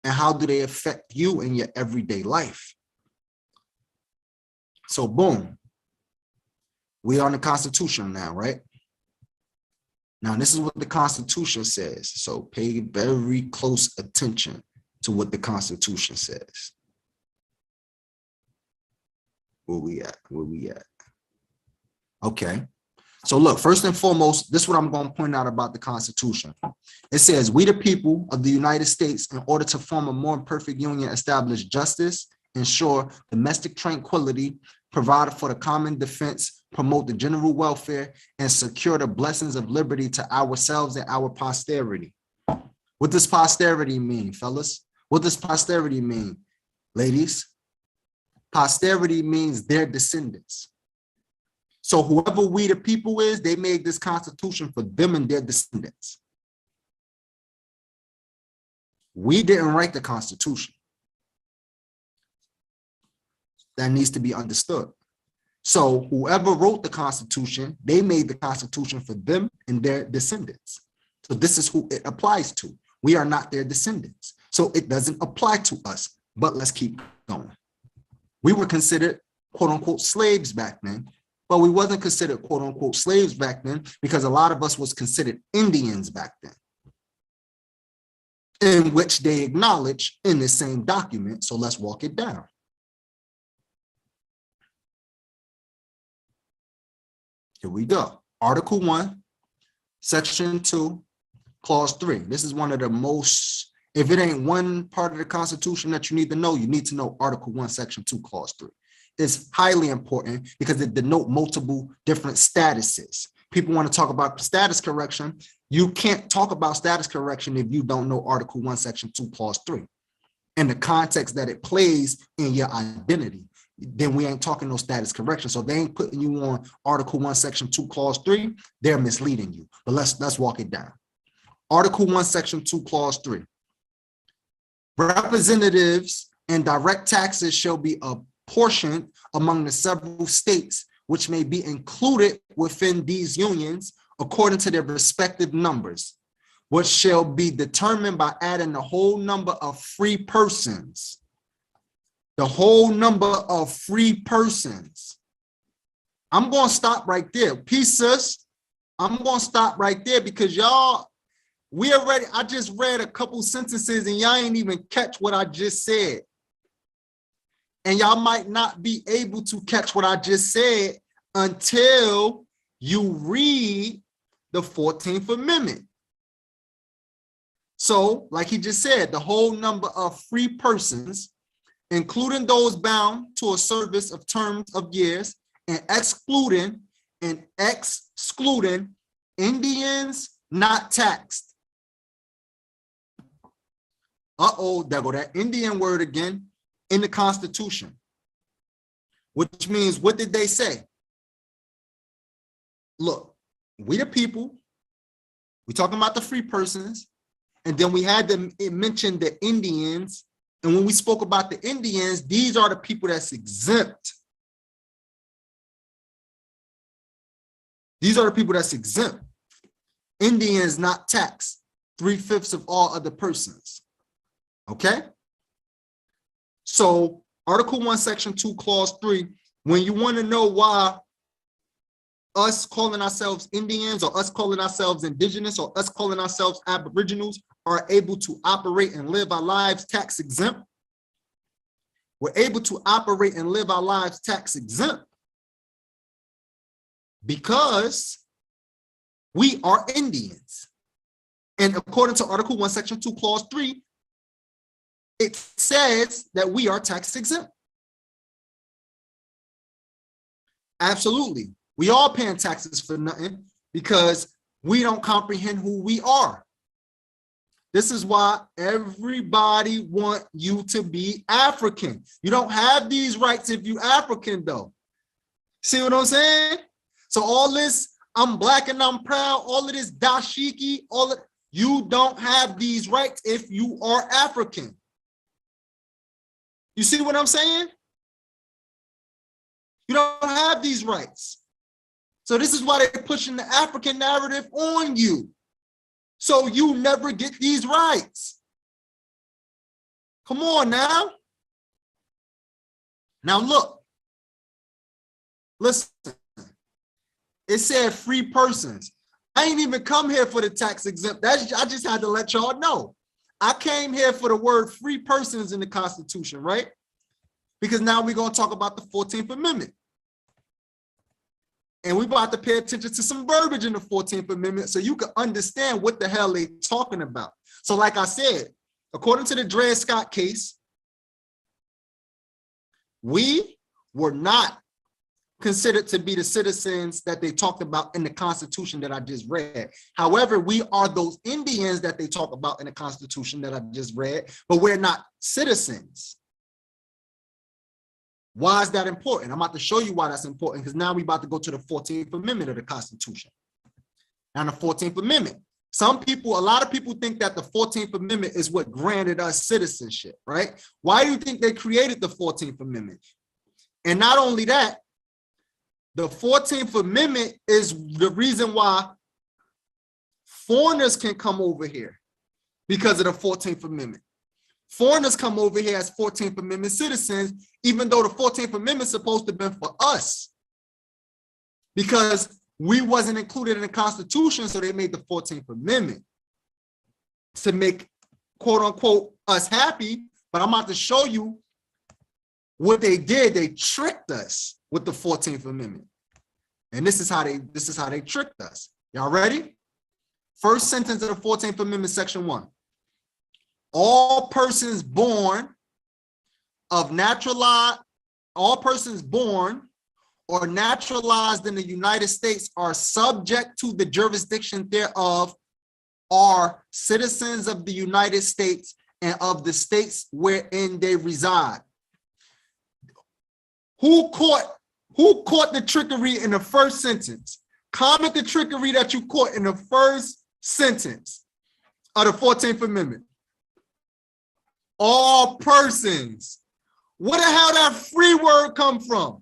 And how do they affect you in your everyday life? So boom, we are in the Constitution now, right? Now, this is what the Constitution says. So pay very close attention to what the Constitution says. Where we at? Where we at? Okay. So look, first and foremost, this is what I'm going to point out about the Constitution. It says, we the people of the United States, in order to form a more perfect union, establish justice, ensure domestic tranquility, provide for the common defense, promote the general welfare, and secure the blessings of liberty to ourselves and our posterity. What does posterity mean, fellas? What does posterity mean, ladies? Posterity means their descendants. So whoever we the people is, they made this Constitution for them and their descendants. We didn't write the Constitution. That needs to be understood. So whoever wrote the Constitution, they made the Constitution for them and their descendants. So this is who it applies to. We are not their descendants. So it doesn't apply to us, but let's keep going. We were considered quote unquote slaves back then, but we wasn't considered quote unquote slaves back then because a lot of us was considered Indians back then. in which they acknowledge in the same document. So let's walk it down. Here we go. Article 1, Section 2, Clause 3. This is one of the most, if it ain't one part of the Constitution that you need to know Article 1, Section 2, Clause 3. It's highly important because it denotes multiple different statuses. People want to talk about status correction. You can't talk about status correction if you don't know Article 1, Section 2, Clause 3, and the context that it plays in your identity. Then we ain't talking no status correction. So they ain't putting you on Article 1, Section 2, Clause 3. They're misleading you. But let's walk it down. Article 1, Section 2, Clause 3. Representatives and direct taxes shall be apportioned among the several states which may be included within these unions according to their respective numbers, which shall be determined by adding the whole number of free persons. The whole number of free persons. I'm going to stop right there. Peace, sis. I'm going to stop right there because y'all, I just read a couple sentences and y'all ain't even catch what I just said. And y'all might not be able to catch what I just said until you read the 14th Amendment. So, like he just said, the whole number of free persons, including those bound to a service of terms of years, and excluding Indians not taxed. There go that Indian word again in the Constitution, which means, what did they say? Look, we the people, we're talking about the free persons, and then we had them mention the Indians. And when we spoke about the Indians, these are the people that's exempt. These are the people that's exempt. Indians not taxed, 3/5 of all other persons. Okay? So Article 1, Section 2, Clause 3, when you want to know why us calling ourselves Indians or us calling ourselves indigenous or us calling ourselves aboriginals are able to operate and live our lives tax exempt. We're able to operate and live our lives tax exempt because we are Indians. And according to Article 1, Section 2, Clause 3, it says that we are tax exempt. Absolutely. We all paying taxes for nothing because we don't comprehend who we are. This is why everybody want you to be African. You don't have these rights if you African though. See what I'm saying? So all this, I'm black and I'm proud, all of this dashiki, you don't have these rights if you are African. You see what I'm saying? You don't have these rights. So this is why they're pushing the African narrative on you. So you never get these rights. Come on now. Now look. Listen. It said free persons. I ain't even come here for the tax exempt. I just had to let y'all know. I came here for the word free persons in the Constitution, right? Because now we're going to talk about the 14th Amendment. And we're about to pay attention to some verbiage in the 14th Amendment so you can understand what the hell they're talking about. So like I said, according to the Dred Scott case, we were not considered to be the citizens that they talked about in the Constitution that I just read. However, we are those Indians that they talk about in the Constitution that I just read, but we're not citizens. Why is that important? I'm about to show you why that's important because now we're about to go to the 14th Amendment of the Constitution. Now the 14th Amendment. A lot of people think that the 14th Amendment is what granted us citizenship, right? Why do you think they created the 14th Amendment? And not only that, the 14th Amendment is the reason why foreigners can come over here because of the 14th Amendment. Foreigners come over here as 14th Amendment citizens, even though the 14th Amendment is supposed to have been for us because we wasn't included in the Constitution, so they made the 14th Amendment to make quote unquote us happy, but I'm about to show you what they did. They tricked us with the 14th Amendment. And this is how they tricked us. Y'all ready? First sentence of the 14th Amendment, section 1. All persons born or naturalized in the United States are subject to the jurisdiction thereof, are citizens of the United States and of the states wherein they reside. Who caught the trickery in the first sentence? Comment the trickery that you caught in the first sentence of the 14th Amendment. All persons. Where the hell that free word come from?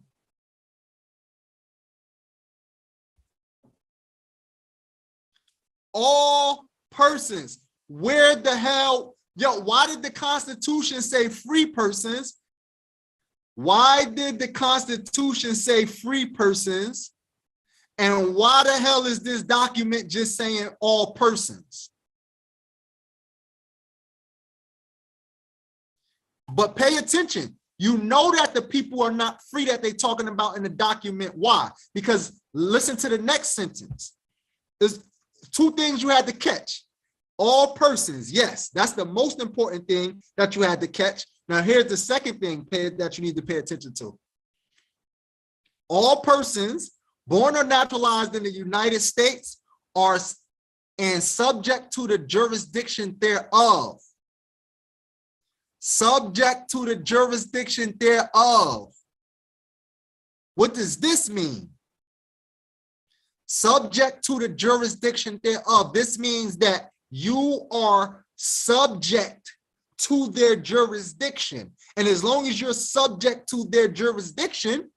All persons. Where the hell? Yo, why did the Constitution say free persons? Why did the Constitution say free persons? And why the hell is this document just saying all persons? But pay attention. You know that the people are not free that they're talking about in the document. Why? Because listen to the next sentence. There's two things you had to catch. All persons, yes, that's the most important thing that you had to catch. Now, here's the second thing that you need to pay attention to. All persons born or naturalized in the United States are and subject to the jurisdiction thereof. Subject to the jurisdiction thereof. What does this mean? Subject to the jurisdiction thereof. This means that you are subject to their jurisdiction. And as long as you're subject to their jurisdiction,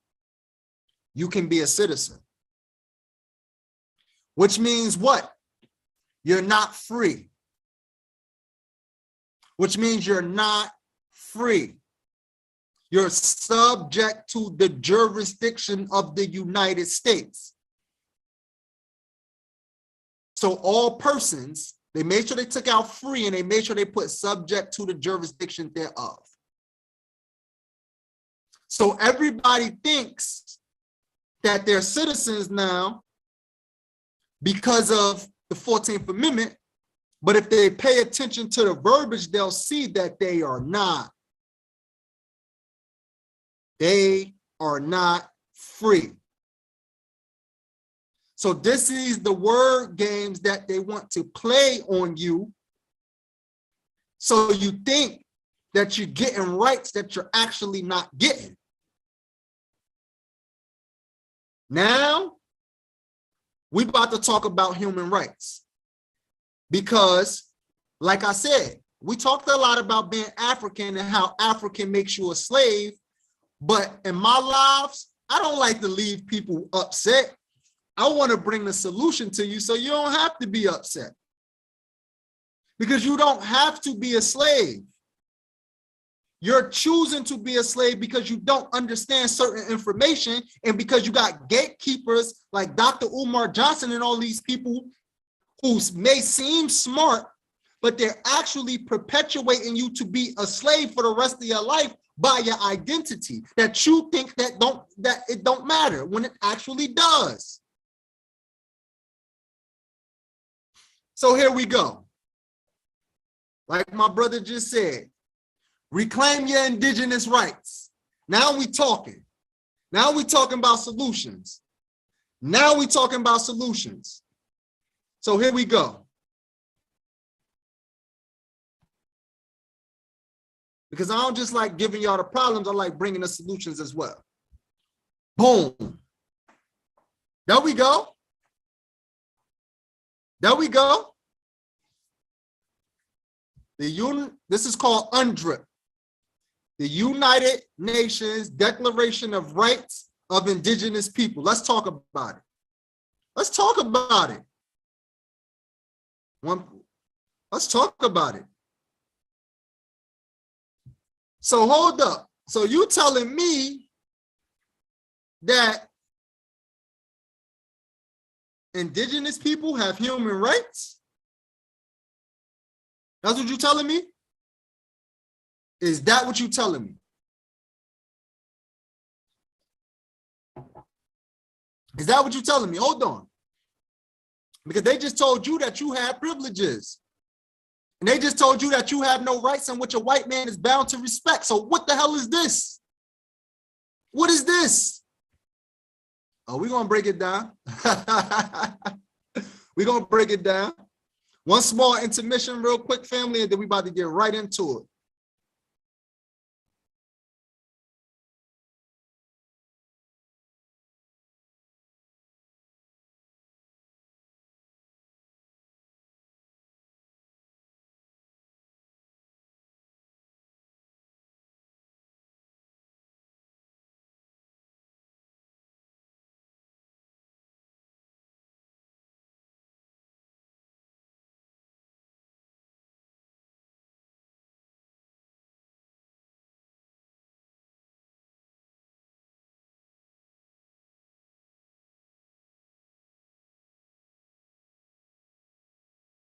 you can be a citizen. Which means what? You're not free. Which means you're not free. You're subject to the jurisdiction of the United States. So all persons, they made sure they took out free and they made sure they put subject to the jurisdiction thereof. So everybody thinks that they're citizens now because of the 14th Amendment, but if they pay attention to the verbiage, they'll see that they are not. They are not free. So this is the word games that they want to play on you. So you think that you're getting rights that you're actually not getting. Now, we're about to talk about human rights. Because, like I said, we talked a lot about being African and how African makes you a slave. But in my lives, I don't like to leave people upset. I want to bring the solution to you so you don't have to be upset. Because you don't have to be a slave. You're choosing to be a slave because you don't understand certain information and because you got gatekeepers like Dr. Umar Johnson and all these people who may seem smart, but they're actually perpetuating you to be a slave for the rest of your life by your identity that you think that it don't matter when it actually does. So here we go. Like my brother just said, reclaim your indigenous rights. Now we talking. Now we talking about solutions. Now we talking about solutions. So here we go. Because I don't just like giving y'all the problems, I like bringing the solutions as well. Boom. There we go. There we go. This is called UNDRIP, the United Nations Declaration of Rights of Indigenous People. Let's talk about it. Let's talk about it. Let's talk about it. So hold up. So you telling me that indigenous people have human rights? That's what you're telling me? Is that what you're telling me? Is that what you're telling me? Hold on. Because they just told you that you had privileges. And they just told you that you have no rights and which a white man is bound to respect. So what the hell is this? What is this? Oh, we're going to break it down. We're going to break it down. One small intermission real quick, family, and then we about to get right into it.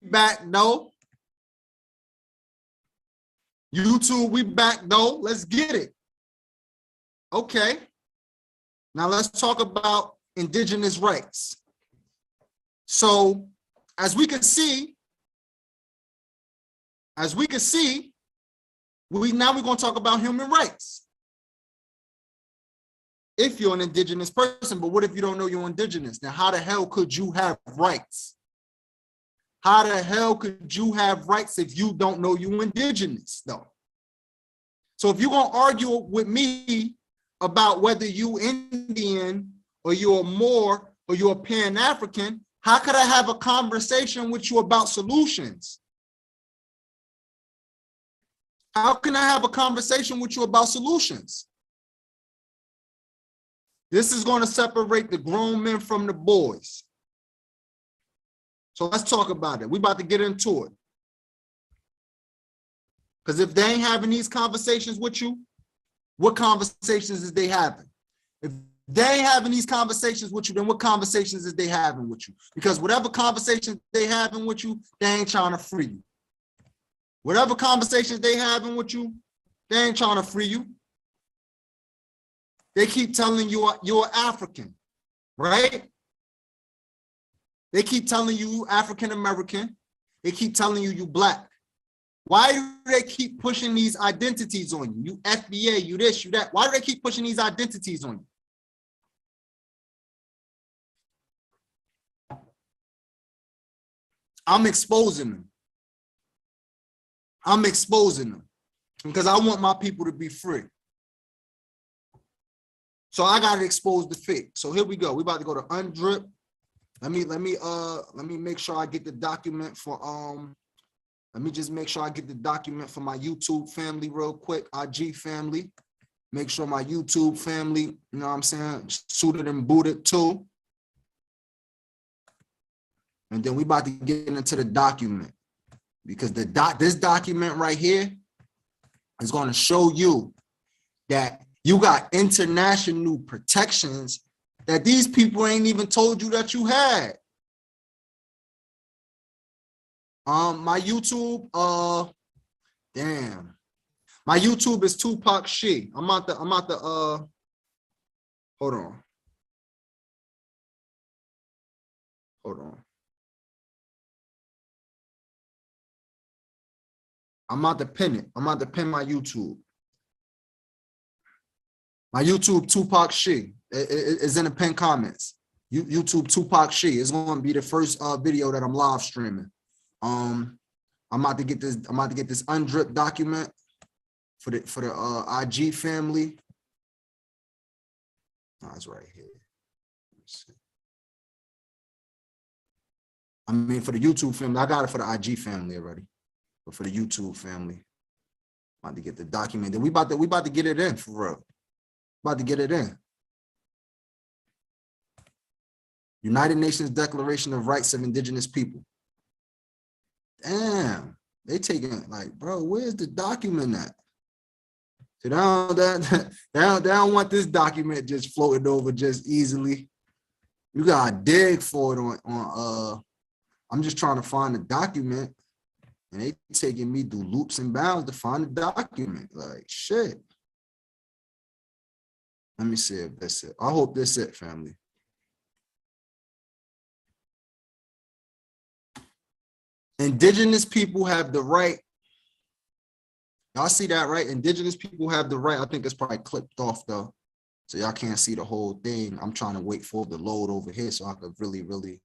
Back, no. YouTube, we back, no. Let's get it. Okay. Now let's talk about indigenous rights. So as we can see, now we're going to talk about human rights. If you're an indigenous person, but what if you don't know you're indigenous? Now, how the hell could you have rights? How the hell could you have rights if you don't know you're indigenous, though? So if you're going to argue with me about whether you Indian or you're Moor or you're Pan-African, how could I have a conversation with you about solutions? How can I have a conversation with you about solutions? This is going to separate the grown men from the boys. So let's talk about it. We're about to get into it. Because if they ain't having these conversations with you, what conversations is they having? If they ain't having these conversations with you, then what conversations is they having with you? Because whatever conversations they having with you, they ain't trying to free you. Whatever conversations they having with you, they ain't trying to free you. They keep telling you you're African, right? They keep telling you African American. They keep telling you Black. Why do they keep pushing these identities on you? You FBA, you this, you that. Why do they keep pushing these identities on you? I'm exposing them. I'm exposing them because I want my people to be free. So I got to expose the fake. So here we go. We about to go to undrip. Let me make sure I get the document for let me just make sure I get the document for my YouTube family real quick, IG family. Make sure my YouTube family, you know what I'm saying, suited and booted too. And then we about to get into the document because this document right here is going to show you that you got international protections that these people ain't even told you that you had. My YouTube, damn. My YouTube is Tupac She. I'm out the, hold on. I'm out to pin it. I'm out to pin my YouTube. My YouTube Tupac She is in the pinned comments. YouTube Tupac She is going to be the first video that I'm live streaming. I'm about to get this. I'm about to get this undrip document for the IG family. Oh, it's right here. I mean, for the YouTube family, I got it for the IG family already, but for the YouTube family, I'm about to get the document. Then we about to get it in for real. About to get it in. United Nations Declaration of Rights of Indigenous People. Damn, they taking it like, bro, where's the document at? So they don't want this document just floating over just easily. You gotta dig for it on I'm just trying to find the document. And they taking me through loops and bounds to find the document. Like, shit. Let me see if that's it. I hope that's it, family. Indigenous people have the right. Y'all see that, right? Indigenous people have the right. I think it's probably clipped off though, so y'all can't see the whole thing. I'm trying to wait for the load over here so I could really, you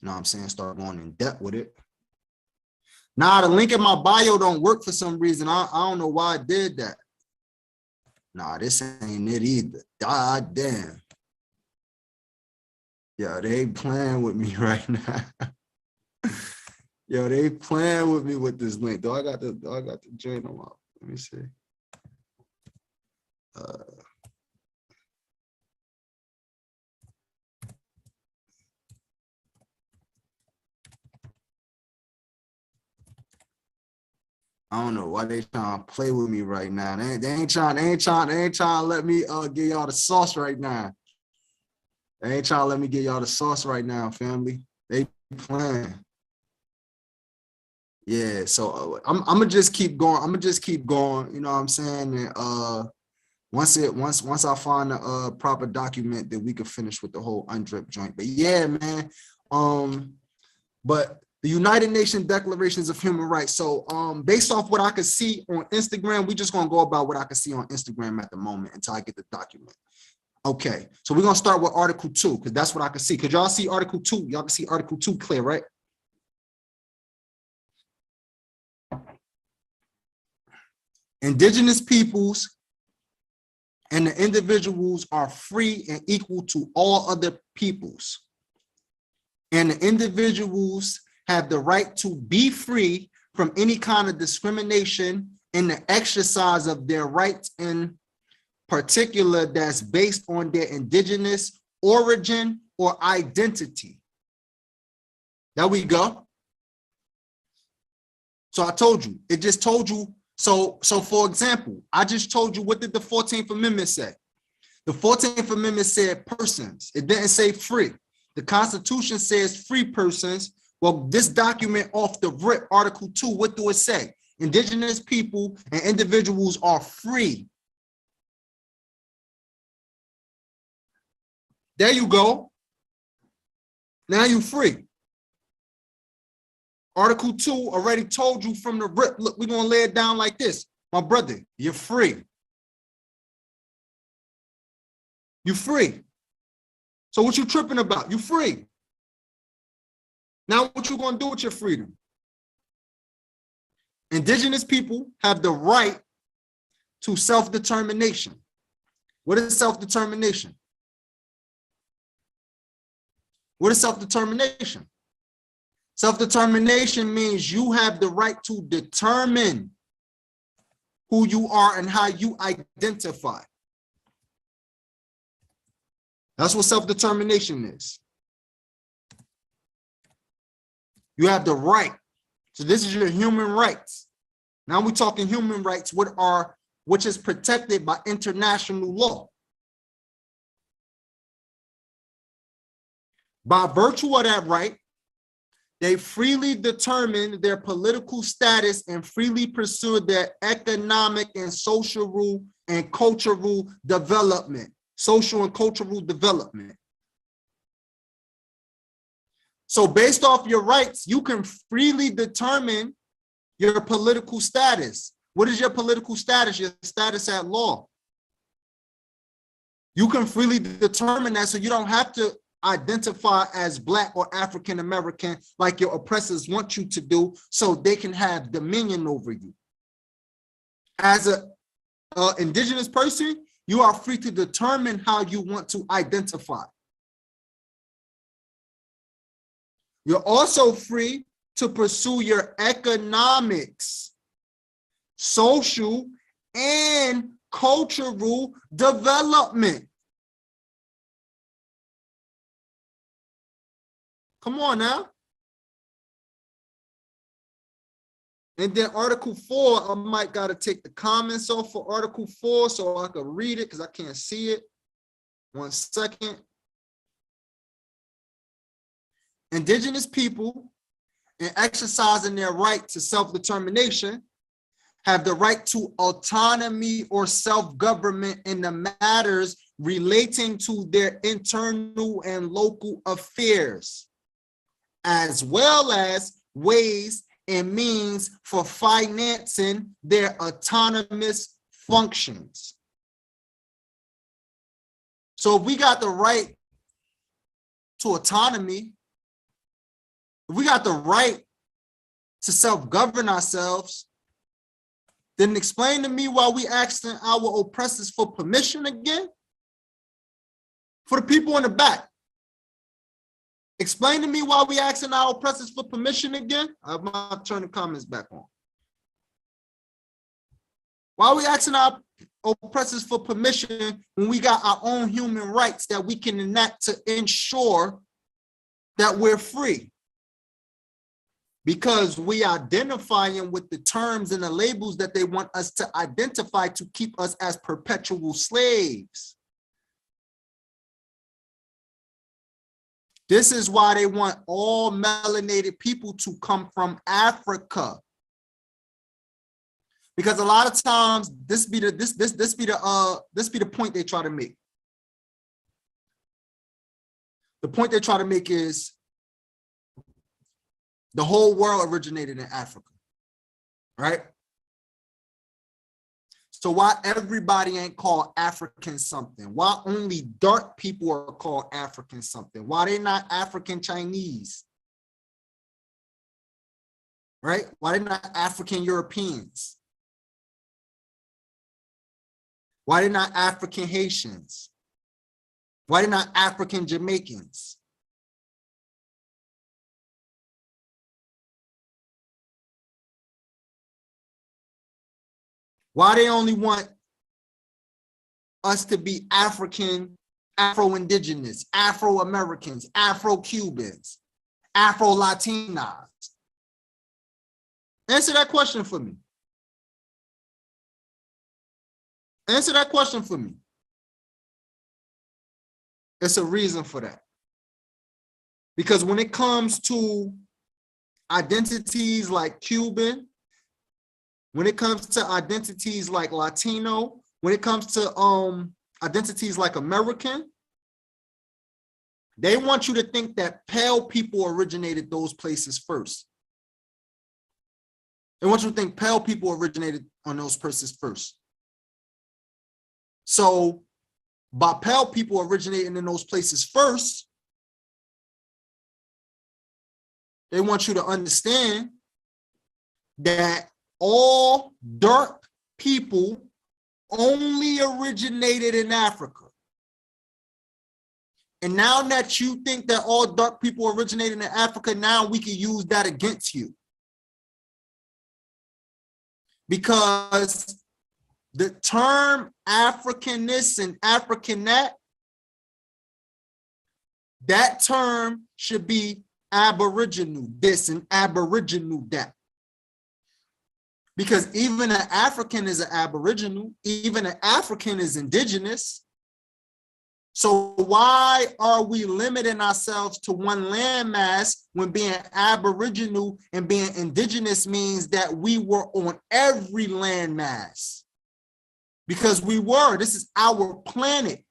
know what I'm saying, start going in depth with it. Nah, the link in my bio don't work for some reason. I don't know why I did that. Nah, this ain't it either. God damn. Yo, they playing with me right now. Yo, they playing with me with this link. I got the joint on my, let me see. I don't know why they trying to play with me right now. They ain't trying to let me give y'all the sauce right now. They ain't trying to let me get y'all the sauce right now, family. They playing. Yeah, so I'm gonna just keep going. You know what I'm saying? And once I find a proper document, then we can finish with the whole undrip joint. But yeah, man. But the United Nations Declarations of Human Rights. So based off what I could see on Instagram, we just gonna go about what I can see on Instagram at the moment until I get the document. Okay, so we're gonna start with Article 2, because that's what I can see. Could y'all see Article 2? Y'all can see Article 2 clear, right? Indigenous peoples and the individuals are free and equal to all other peoples. And the individuals have the right to be free from any kind of discrimination in the exercise of their rights, in particular that's based on their indigenous origin or identity. There we go. So I told you, it just told you. So for example, I just told you, what did the 14th Amendment say? The 14th Amendment said persons. It didn't say free. The Constitution says free persons. Well, this document off the rip, Article 2, what do it say? Indigenous people and individuals are free. There you go. Now you're free. Article 2 already told you from the rip. Look, we're going to lay it down like this. My brother, you're free. You're free. So what you tripping about? You're free. Now what you going to do with your freedom? Indigenous people have the right to self-determination. What is self-determination? What is self-determination? Self-determination means you have the right to determine who you are and how you identify. That's what self-determination is. You have the right. So this is your human rights. Now we're talking human rights, which is protected by international law. By virtue of that right, they freely determine their political status and freely pursue their economic and social and cultural development. Social and cultural development. So based off your rights, you can freely determine your political status. What is your political status? Your status at law. You can freely determine that, so you don't have to identify as Black or African American like your oppressors want you to do, so they can have dominion over you. As an indigenous person, you are free to determine how you want to identify. You're also free to pursue your economics, social, and cultural development. Come on now. And then Article 4, I might got to take the comments off for Article 4 so I can read it because I can't see it. 1 second. Indigenous people in exercising their right to self-determination, have the right to autonomy or self-government in the matters relating to their internal and local affairs, as well as ways and means for financing their autonomous functions. So if we got the right to autonomy, if we got the right to self-govern ourselves, then explain to me why we asking our oppressors for permission again? For the people in the back, explain to me why we asking our oppressors for permission again? I'm going to turn the comments back on. Why are we asking our oppressors for permission when we got our own human rights that we can enact to ensure that we're free? Because we identifying with the terms and the labels that they want us to identify to keep us as perpetual slaves. This is why they want all melanated people to come from Africa. Because a lot of times this be the point they try to make. The point they try to make is the whole world originated in Africa, right? So why everybody ain't called African something? Why only dark people are called African something? Why they not African Chinese? Right? Why they not African Europeans? Why they not African Haitians? Why they not African Jamaicans? Why they only want us to be African, Afro-Indigenous, Afro-Americans, Afro-Cubans, Afro-Latinas? Answer that question for me. Answer that question for me. There's a reason for that. Because when it comes to identities like Cuban, when it comes to identities like Latino, when it comes to identities like American, they want you to think that pale people originated those places first. They want you to think pale people originated on those places first. So by pale people originating in those places first, they want you to understand that all dark people only originated in Africa. And now that you think that all dark people originated in Africa, now we can use that against you. Because the term Africanness and Africanat, that term should be Aboriginal this and Aboriginal that. Because even an African is an Aboriginal, even an African is indigenous. So why are we limiting ourselves to one landmass when being Aboriginal and being indigenous means that we were on every landmass? Because we were. This is our planet.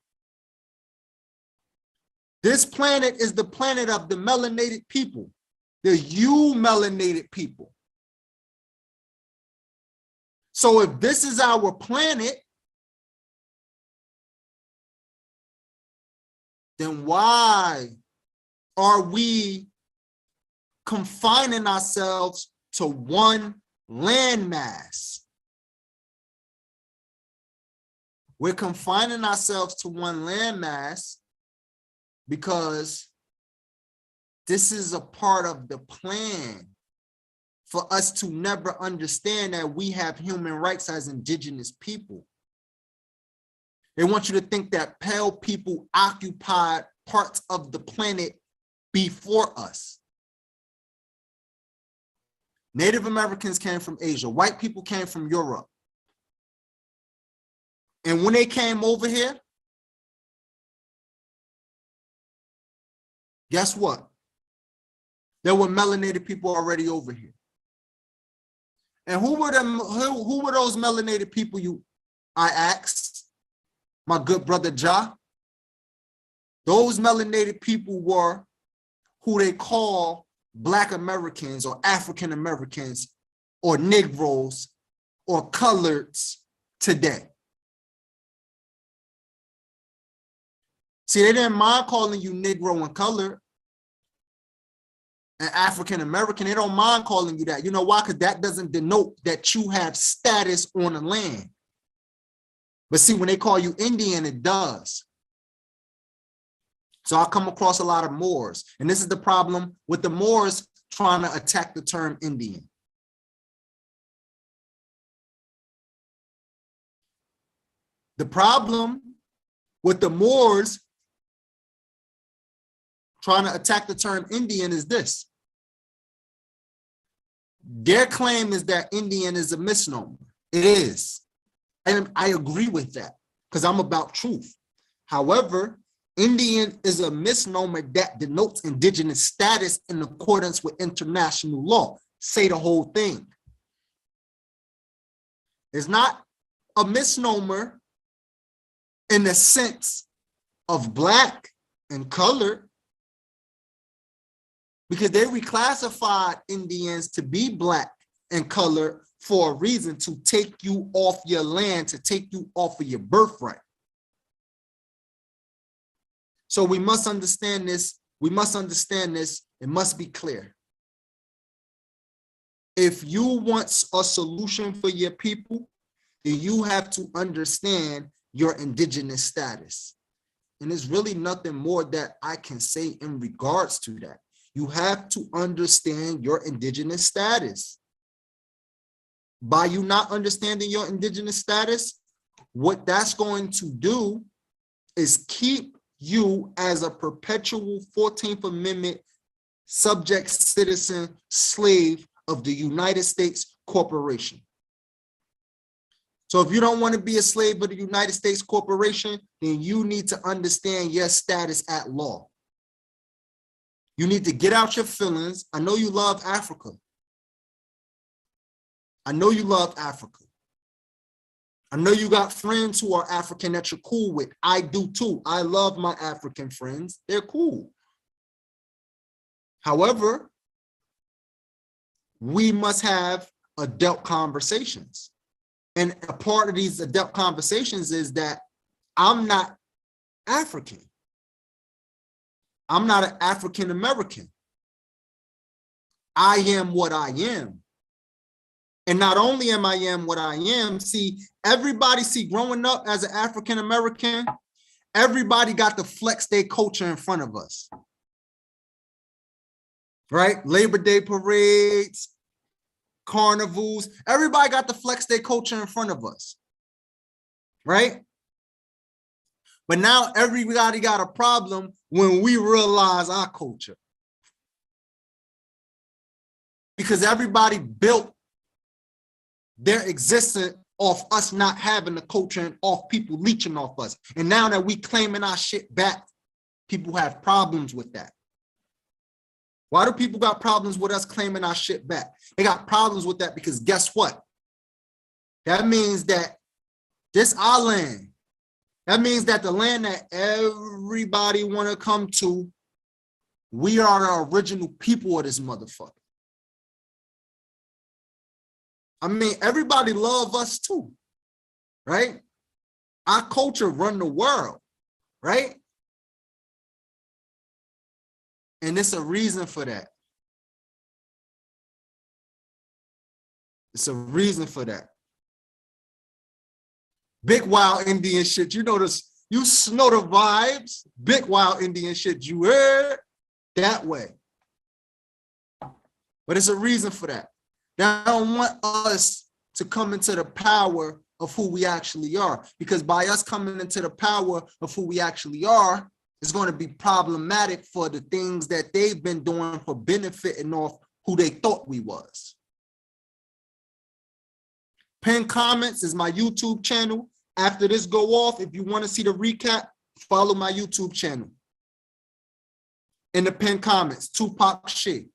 This planet is the planet of the melanated people, the melanated people. So if this is our planet, then why are we confining ourselves to one landmass? We're confining ourselves to one landmass because this is a part of the plan for us to never understand that we have human rights as indigenous people. They want you to think that pale people occupied parts of the planet before us. Native Americans came from Asia. White people came from Europe. And when they came over here, guess what? There were melanated people already over here. And who were those melanated people I asked? My good brother Ja. Those melanated people were who they call Black Americans or African Americans or Negroes or coloreds today. See, they didn't mind calling you Negro and colored and African American. They don't mind calling you that. You know why? Because that doesn't denote that you have status on the land. But see, when they call you Indian, it does. So I come across a lot of Moors. And this is the problem with the Moors trying to attack the term Indian. The problem with the Moors trying to attack the term Indian is this. Their claim is that Indian is a misnomer. It is. And I agree with that because I'm about truth. However, Indian is a misnomer that denotes indigenous status in accordance with international law. Say the whole thing. It's not a misnomer in the sense of Black and colored, because they reclassified Indians to be Black and colored for a reason, to take you off your land, to take you off of your birthright. So we must understand this. We must understand this. It must be clear. If you want a solution for your people, then you have to understand your indigenous status. And there's really nothing more that I can say in regards to that. You have to understand your indigenous status. By you not understanding your indigenous status, what that's going to do is keep you as a perpetual 14th Amendment subject, citizen, slave of the United States Corporation. So if you don't want to be a slave of the United States Corporation, then you need to understand your status at law. You need to get out your feelings. I know you love Africa. I know you love Africa. I know you got friends who are African that you're cool with. I do too. I love my African friends. They're cool. However, we must have adult conversations. And a part of these adult conversations is that I'm not African. I'm not an African American. I am what I am. And not only am I what I am, everybody growing up as an African American, everybody got to flex their culture in front of us. Right? Labor Day parades, carnivals, everybody got to flex their culture in front of us. Right? But now everybody got a problem when we realize our culture. Because everybody built their existence off us not having the culture and off people leeching off us. And now that we claiming our shit back, people have problems with that. Why do people got problems with us claiming our shit back? They got problems with that because guess what? That means that this our land. That means that the land that everybody want to come to, we are the original people of this motherfucker. I mean, everybody love us too, right? Our culture run the world, right? And it's a reason for that. It's a reason for that. Big wild Indian shit. You know this, you know the vibes. Big wild Indian shit. You heard that way. But it's a reason for that. They don't want us to come into the power of who we actually are. Because by us coming into the power of who we actually are, it's going to be problematic for the things that they've been doing for benefiting off who they thought we was. Pin comments is my YouTube channel. After this go off, if you want to see the recap, follow my YouTube channel. In the pin comments, Tupac shit.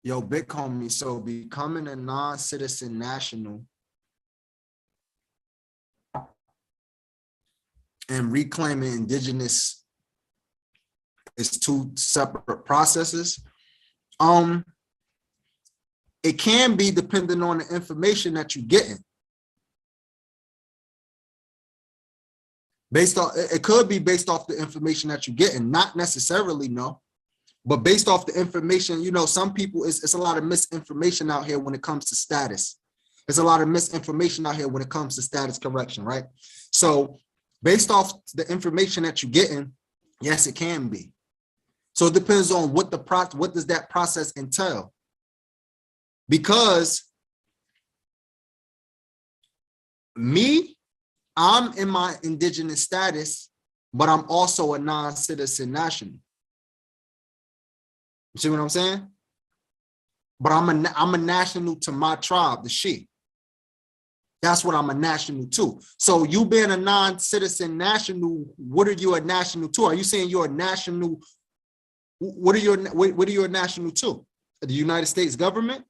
Yo, big homie, so becoming a non-citizen national and reclaiming indigenous is two separate processes. It can be depending on the information that you're getting. It could be based off the information that you're getting, not necessarily, no, but based off the information, some people, it's a lot of misinformation out here when it comes to status. There's a lot of misinformation out here when it comes to status correction, right? So based off the information that you're getting, yes, it can be. So it depends on what does that process entail? Because I'm in my indigenous status, but I'm also a non-citizen national. You see what I'm saying? But I'm a national to my tribe, the She. That's what I'm a national to. So you being a non-citizen national, what are you a national to? Are you saying you're a national? What are you a national to? The United States government?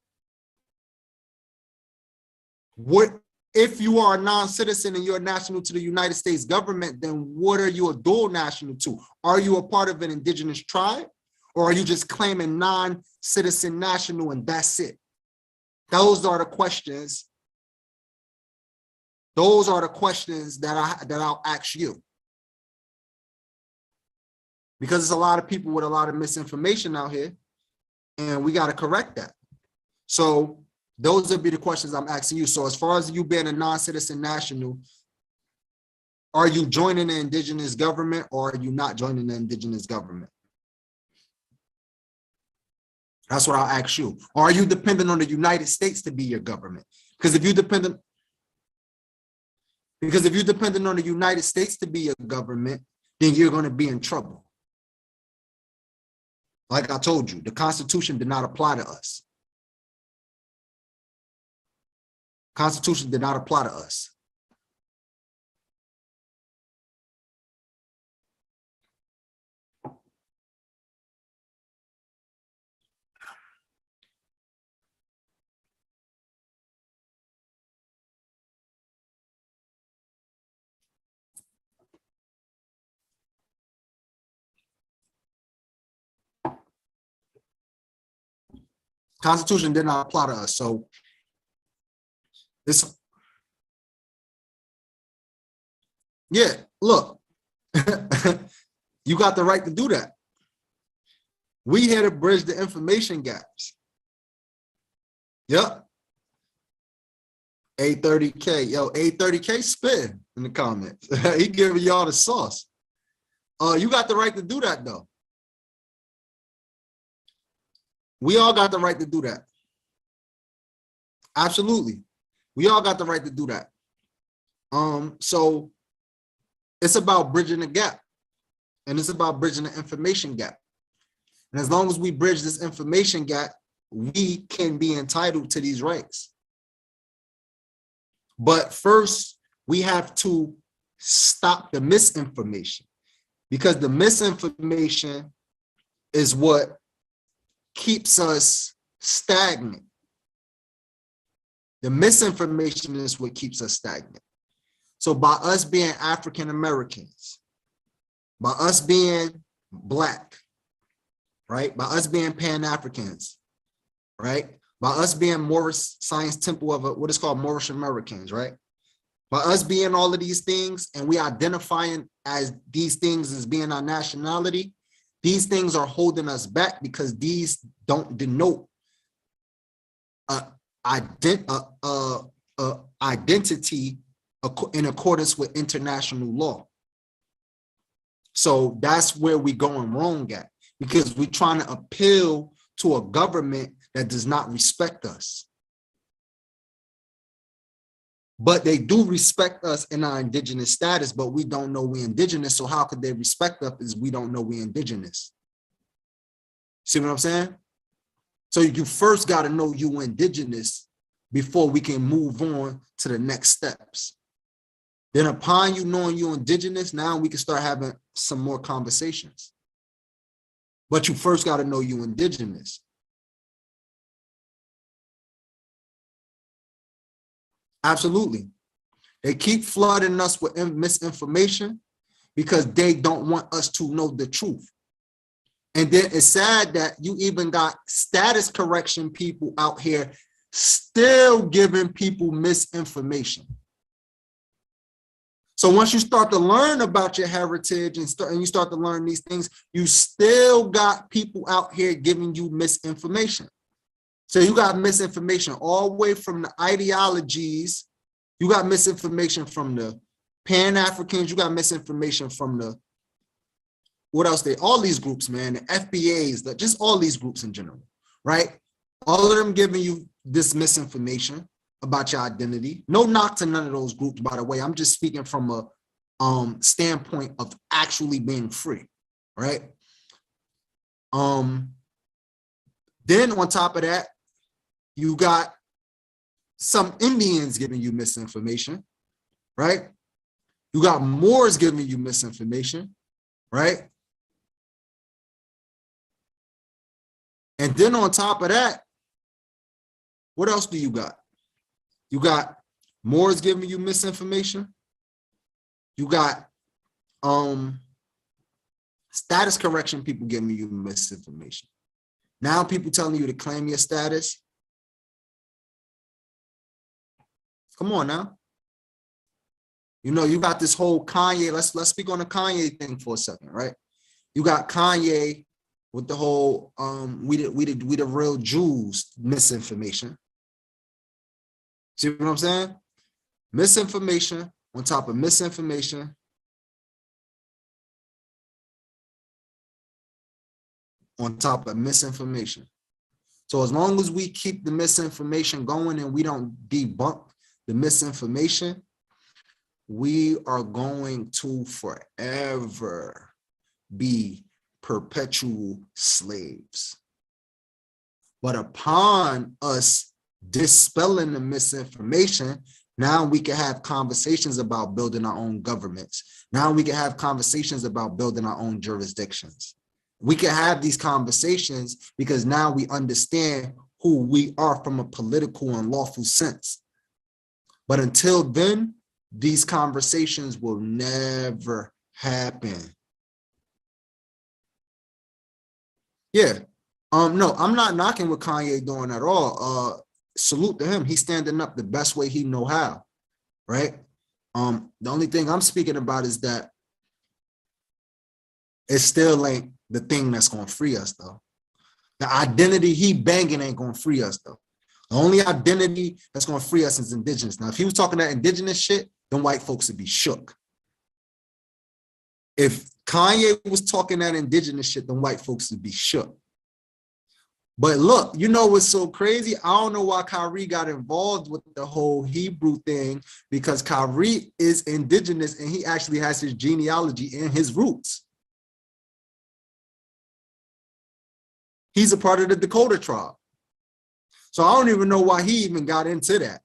What if you are a non-citizen and you're a national to the United States government, then what are you a dual national to? Are you a part of an indigenous tribe? Or are you just claiming non-citizen national and that's it? Those are the questions. Those are the questions that I'll ask you. Because there's a lot of people with a lot of misinformation out here, and we got to correct that. So those would be the questions I'm asking you. So as far as you being a non-citizen national, are you joining the indigenous government or are you not joining the indigenous government? That's what I'll ask you. Or are you dependent on the United States to be your government? Because if you're dependent on the United States to be your government, then you're going to be in trouble. Like I told you, the Constitution did not apply to us. Constitution did not apply to us. Constitution did not apply to us. So it's, yeah, look, you got the right to do that. We here to bridge the information gaps. Yep. A30K. Yo, A30K spin in the comments. He giving y'all the sauce. You got the right to do that, though. We all got the right to do that. Absolutely. We all got the right to do that. So it's about bridging the gap. And it's about bridging the information gap. And as long as we bridge this information gap, we can be entitled to these rights. But first, we have to stop the misinformation, because the misinformation is what keeps us stagnant. The misinformation is what keeps us stagnant. So by us being African Americans, by us being Black, right? By us being Pan-Africans, right? By us being Morris Science Temple of what is called Moorish Americans, right? By us being all of these things and we identifying as these things as being our nationality, these things are holding us back because these don't denote identity in accordance with international law. So that's where we're going wrong at, because we're trying to appeal to a government that does not respect us. But they do respect us in our indigenous status, but we don't know we're indigenous. So how could they respect us if we don't know we're indigenous? See what I'm saying? So you first got to know you're indigenous before we can move on to the next steps. Then upon you knowing you're indigenous, now we can start having some more conversations. But you first got to know you're indigenous. Absolutely. They keep flooding us with misinformation because they don't want us to know the truth. And then it's sad that you even got status correction people out here still giving people misinformation. So once you start to learn about your heritage and you start to learn these things, you still got people out here giving you misinformation. So you got misinformation all the way from the ideologies. You got misinformation from the Pan-Africans. You got misinformation from the, what else all these groups, man, the FBAs, just all these groups in general, right? All of them giving you this misinformation about your identity. No knock to none of those groups, by the way. I'm just speaking from a standpoint of actually being free, right? Then on top of that, you got some Indians giving you misinformation, right? You got Moors giving you misinformation, right? And then on top of that, what else do you got? You got Moors giving you misinformation. You got status correction people giving you misinformation. Now people telling you to claim your status. Come on now. You know, you got this whole Kanye. Let's speak on the Kanye thing for a second, right? You got Kanye with the whole we the real Jews misinformation. See what I'm saying? Misinformation on top of misinformation. On top of misinformation. So as long as we keep the misinformation going and we don't debunk the misinformation, we are going to forever be perpetual slaves. But upon us dispelling the misinformation, now we can have conversations about building our own governments. Now we can have conversations about building our own jurisdictions. We can have these conversations because now we understand who we are from a political and lawful sense. But until then, these conversations will never happen. Yeah. No, I'm not knocking what Kanye doing at all. Salute to him. He's standing up the best way he know how, right? The only thing I'm speaking about is that it still ain't the thing that's going to free us, though. The identity he banging ain't going to free us, though. The only identity that's going to free us is indigenous. Now, if he was talking that indigenous shit, then white folks would be shook. If Kanye was talking that indigenous shit, then white folks would be shook. But look, you know what's so crazy? I don't know why Kyrie got involved with the whole Hebrew thing, because Kyrie is indigenous and he actually has his genealogy and his roots. He's a part of the Dakota tribe. So I don't even know why he even got into that.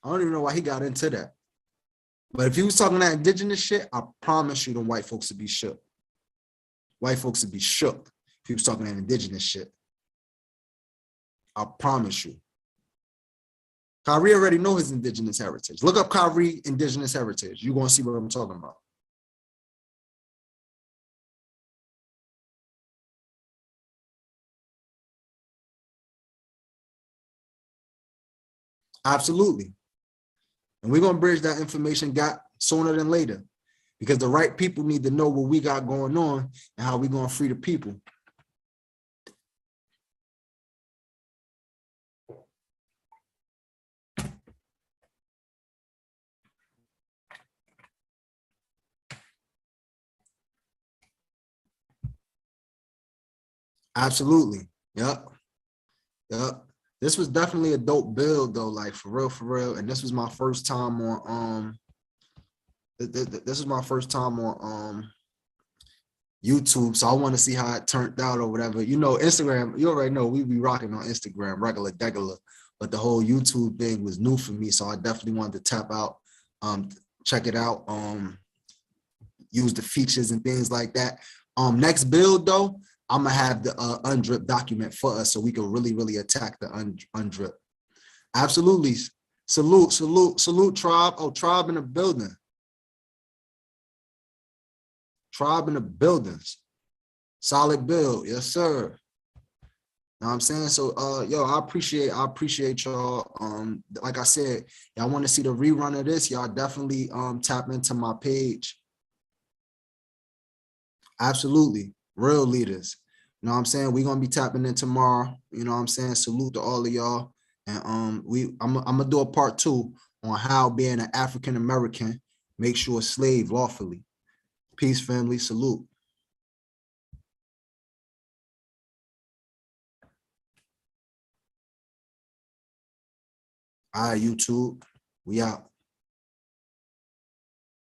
I don't even know why he got into that. But if he was talking that indigenous shit, I promise you the white folks would be shook. White folks would be shook if he was talking that indigenous shit. I promise you. Kyrie already know his indigenous heritage. Look up Kyrie indigenous heritage. You're going to see what I'm talking about. Absolutely. And we're going to bridge that information gap sooner than later, because the right people need to know what we got going on and how we're going to free the people. Absolutely. Yep. Yep. This was definitely a dope build though, like for real. And this was my first time on this is my first time on YouTube. So I want to see how it turned out or whatever. You know, Instagram, you already know we be rocking on Instagram, regular. But the whole YouTube thing was new for me. So I definitely wanted to tap out, check it out, use the features and things like that. Next build though, I'm gonna have the undrip document for us so we can really attack the undrip. Absolutely. Salute, salute, salute, tribe. Oh, tribe in the building. Tribe in the buildings. Solid build. Yes, sir. Know what I'm saying? So yo, I appreciate y'all. Like I said, y'all want to see the rerun of this, y'all definitely tap into my page. Absolutely. Real leaders. You know what I'm saying? We're gonna be tapping in tomorrow. You know what I'm saying? Salute to all of y'all. And I'm gonna do a part 2 on how being an African American makes you a slave lawfully. Peace, family. Salute. All right, YouTube. We out.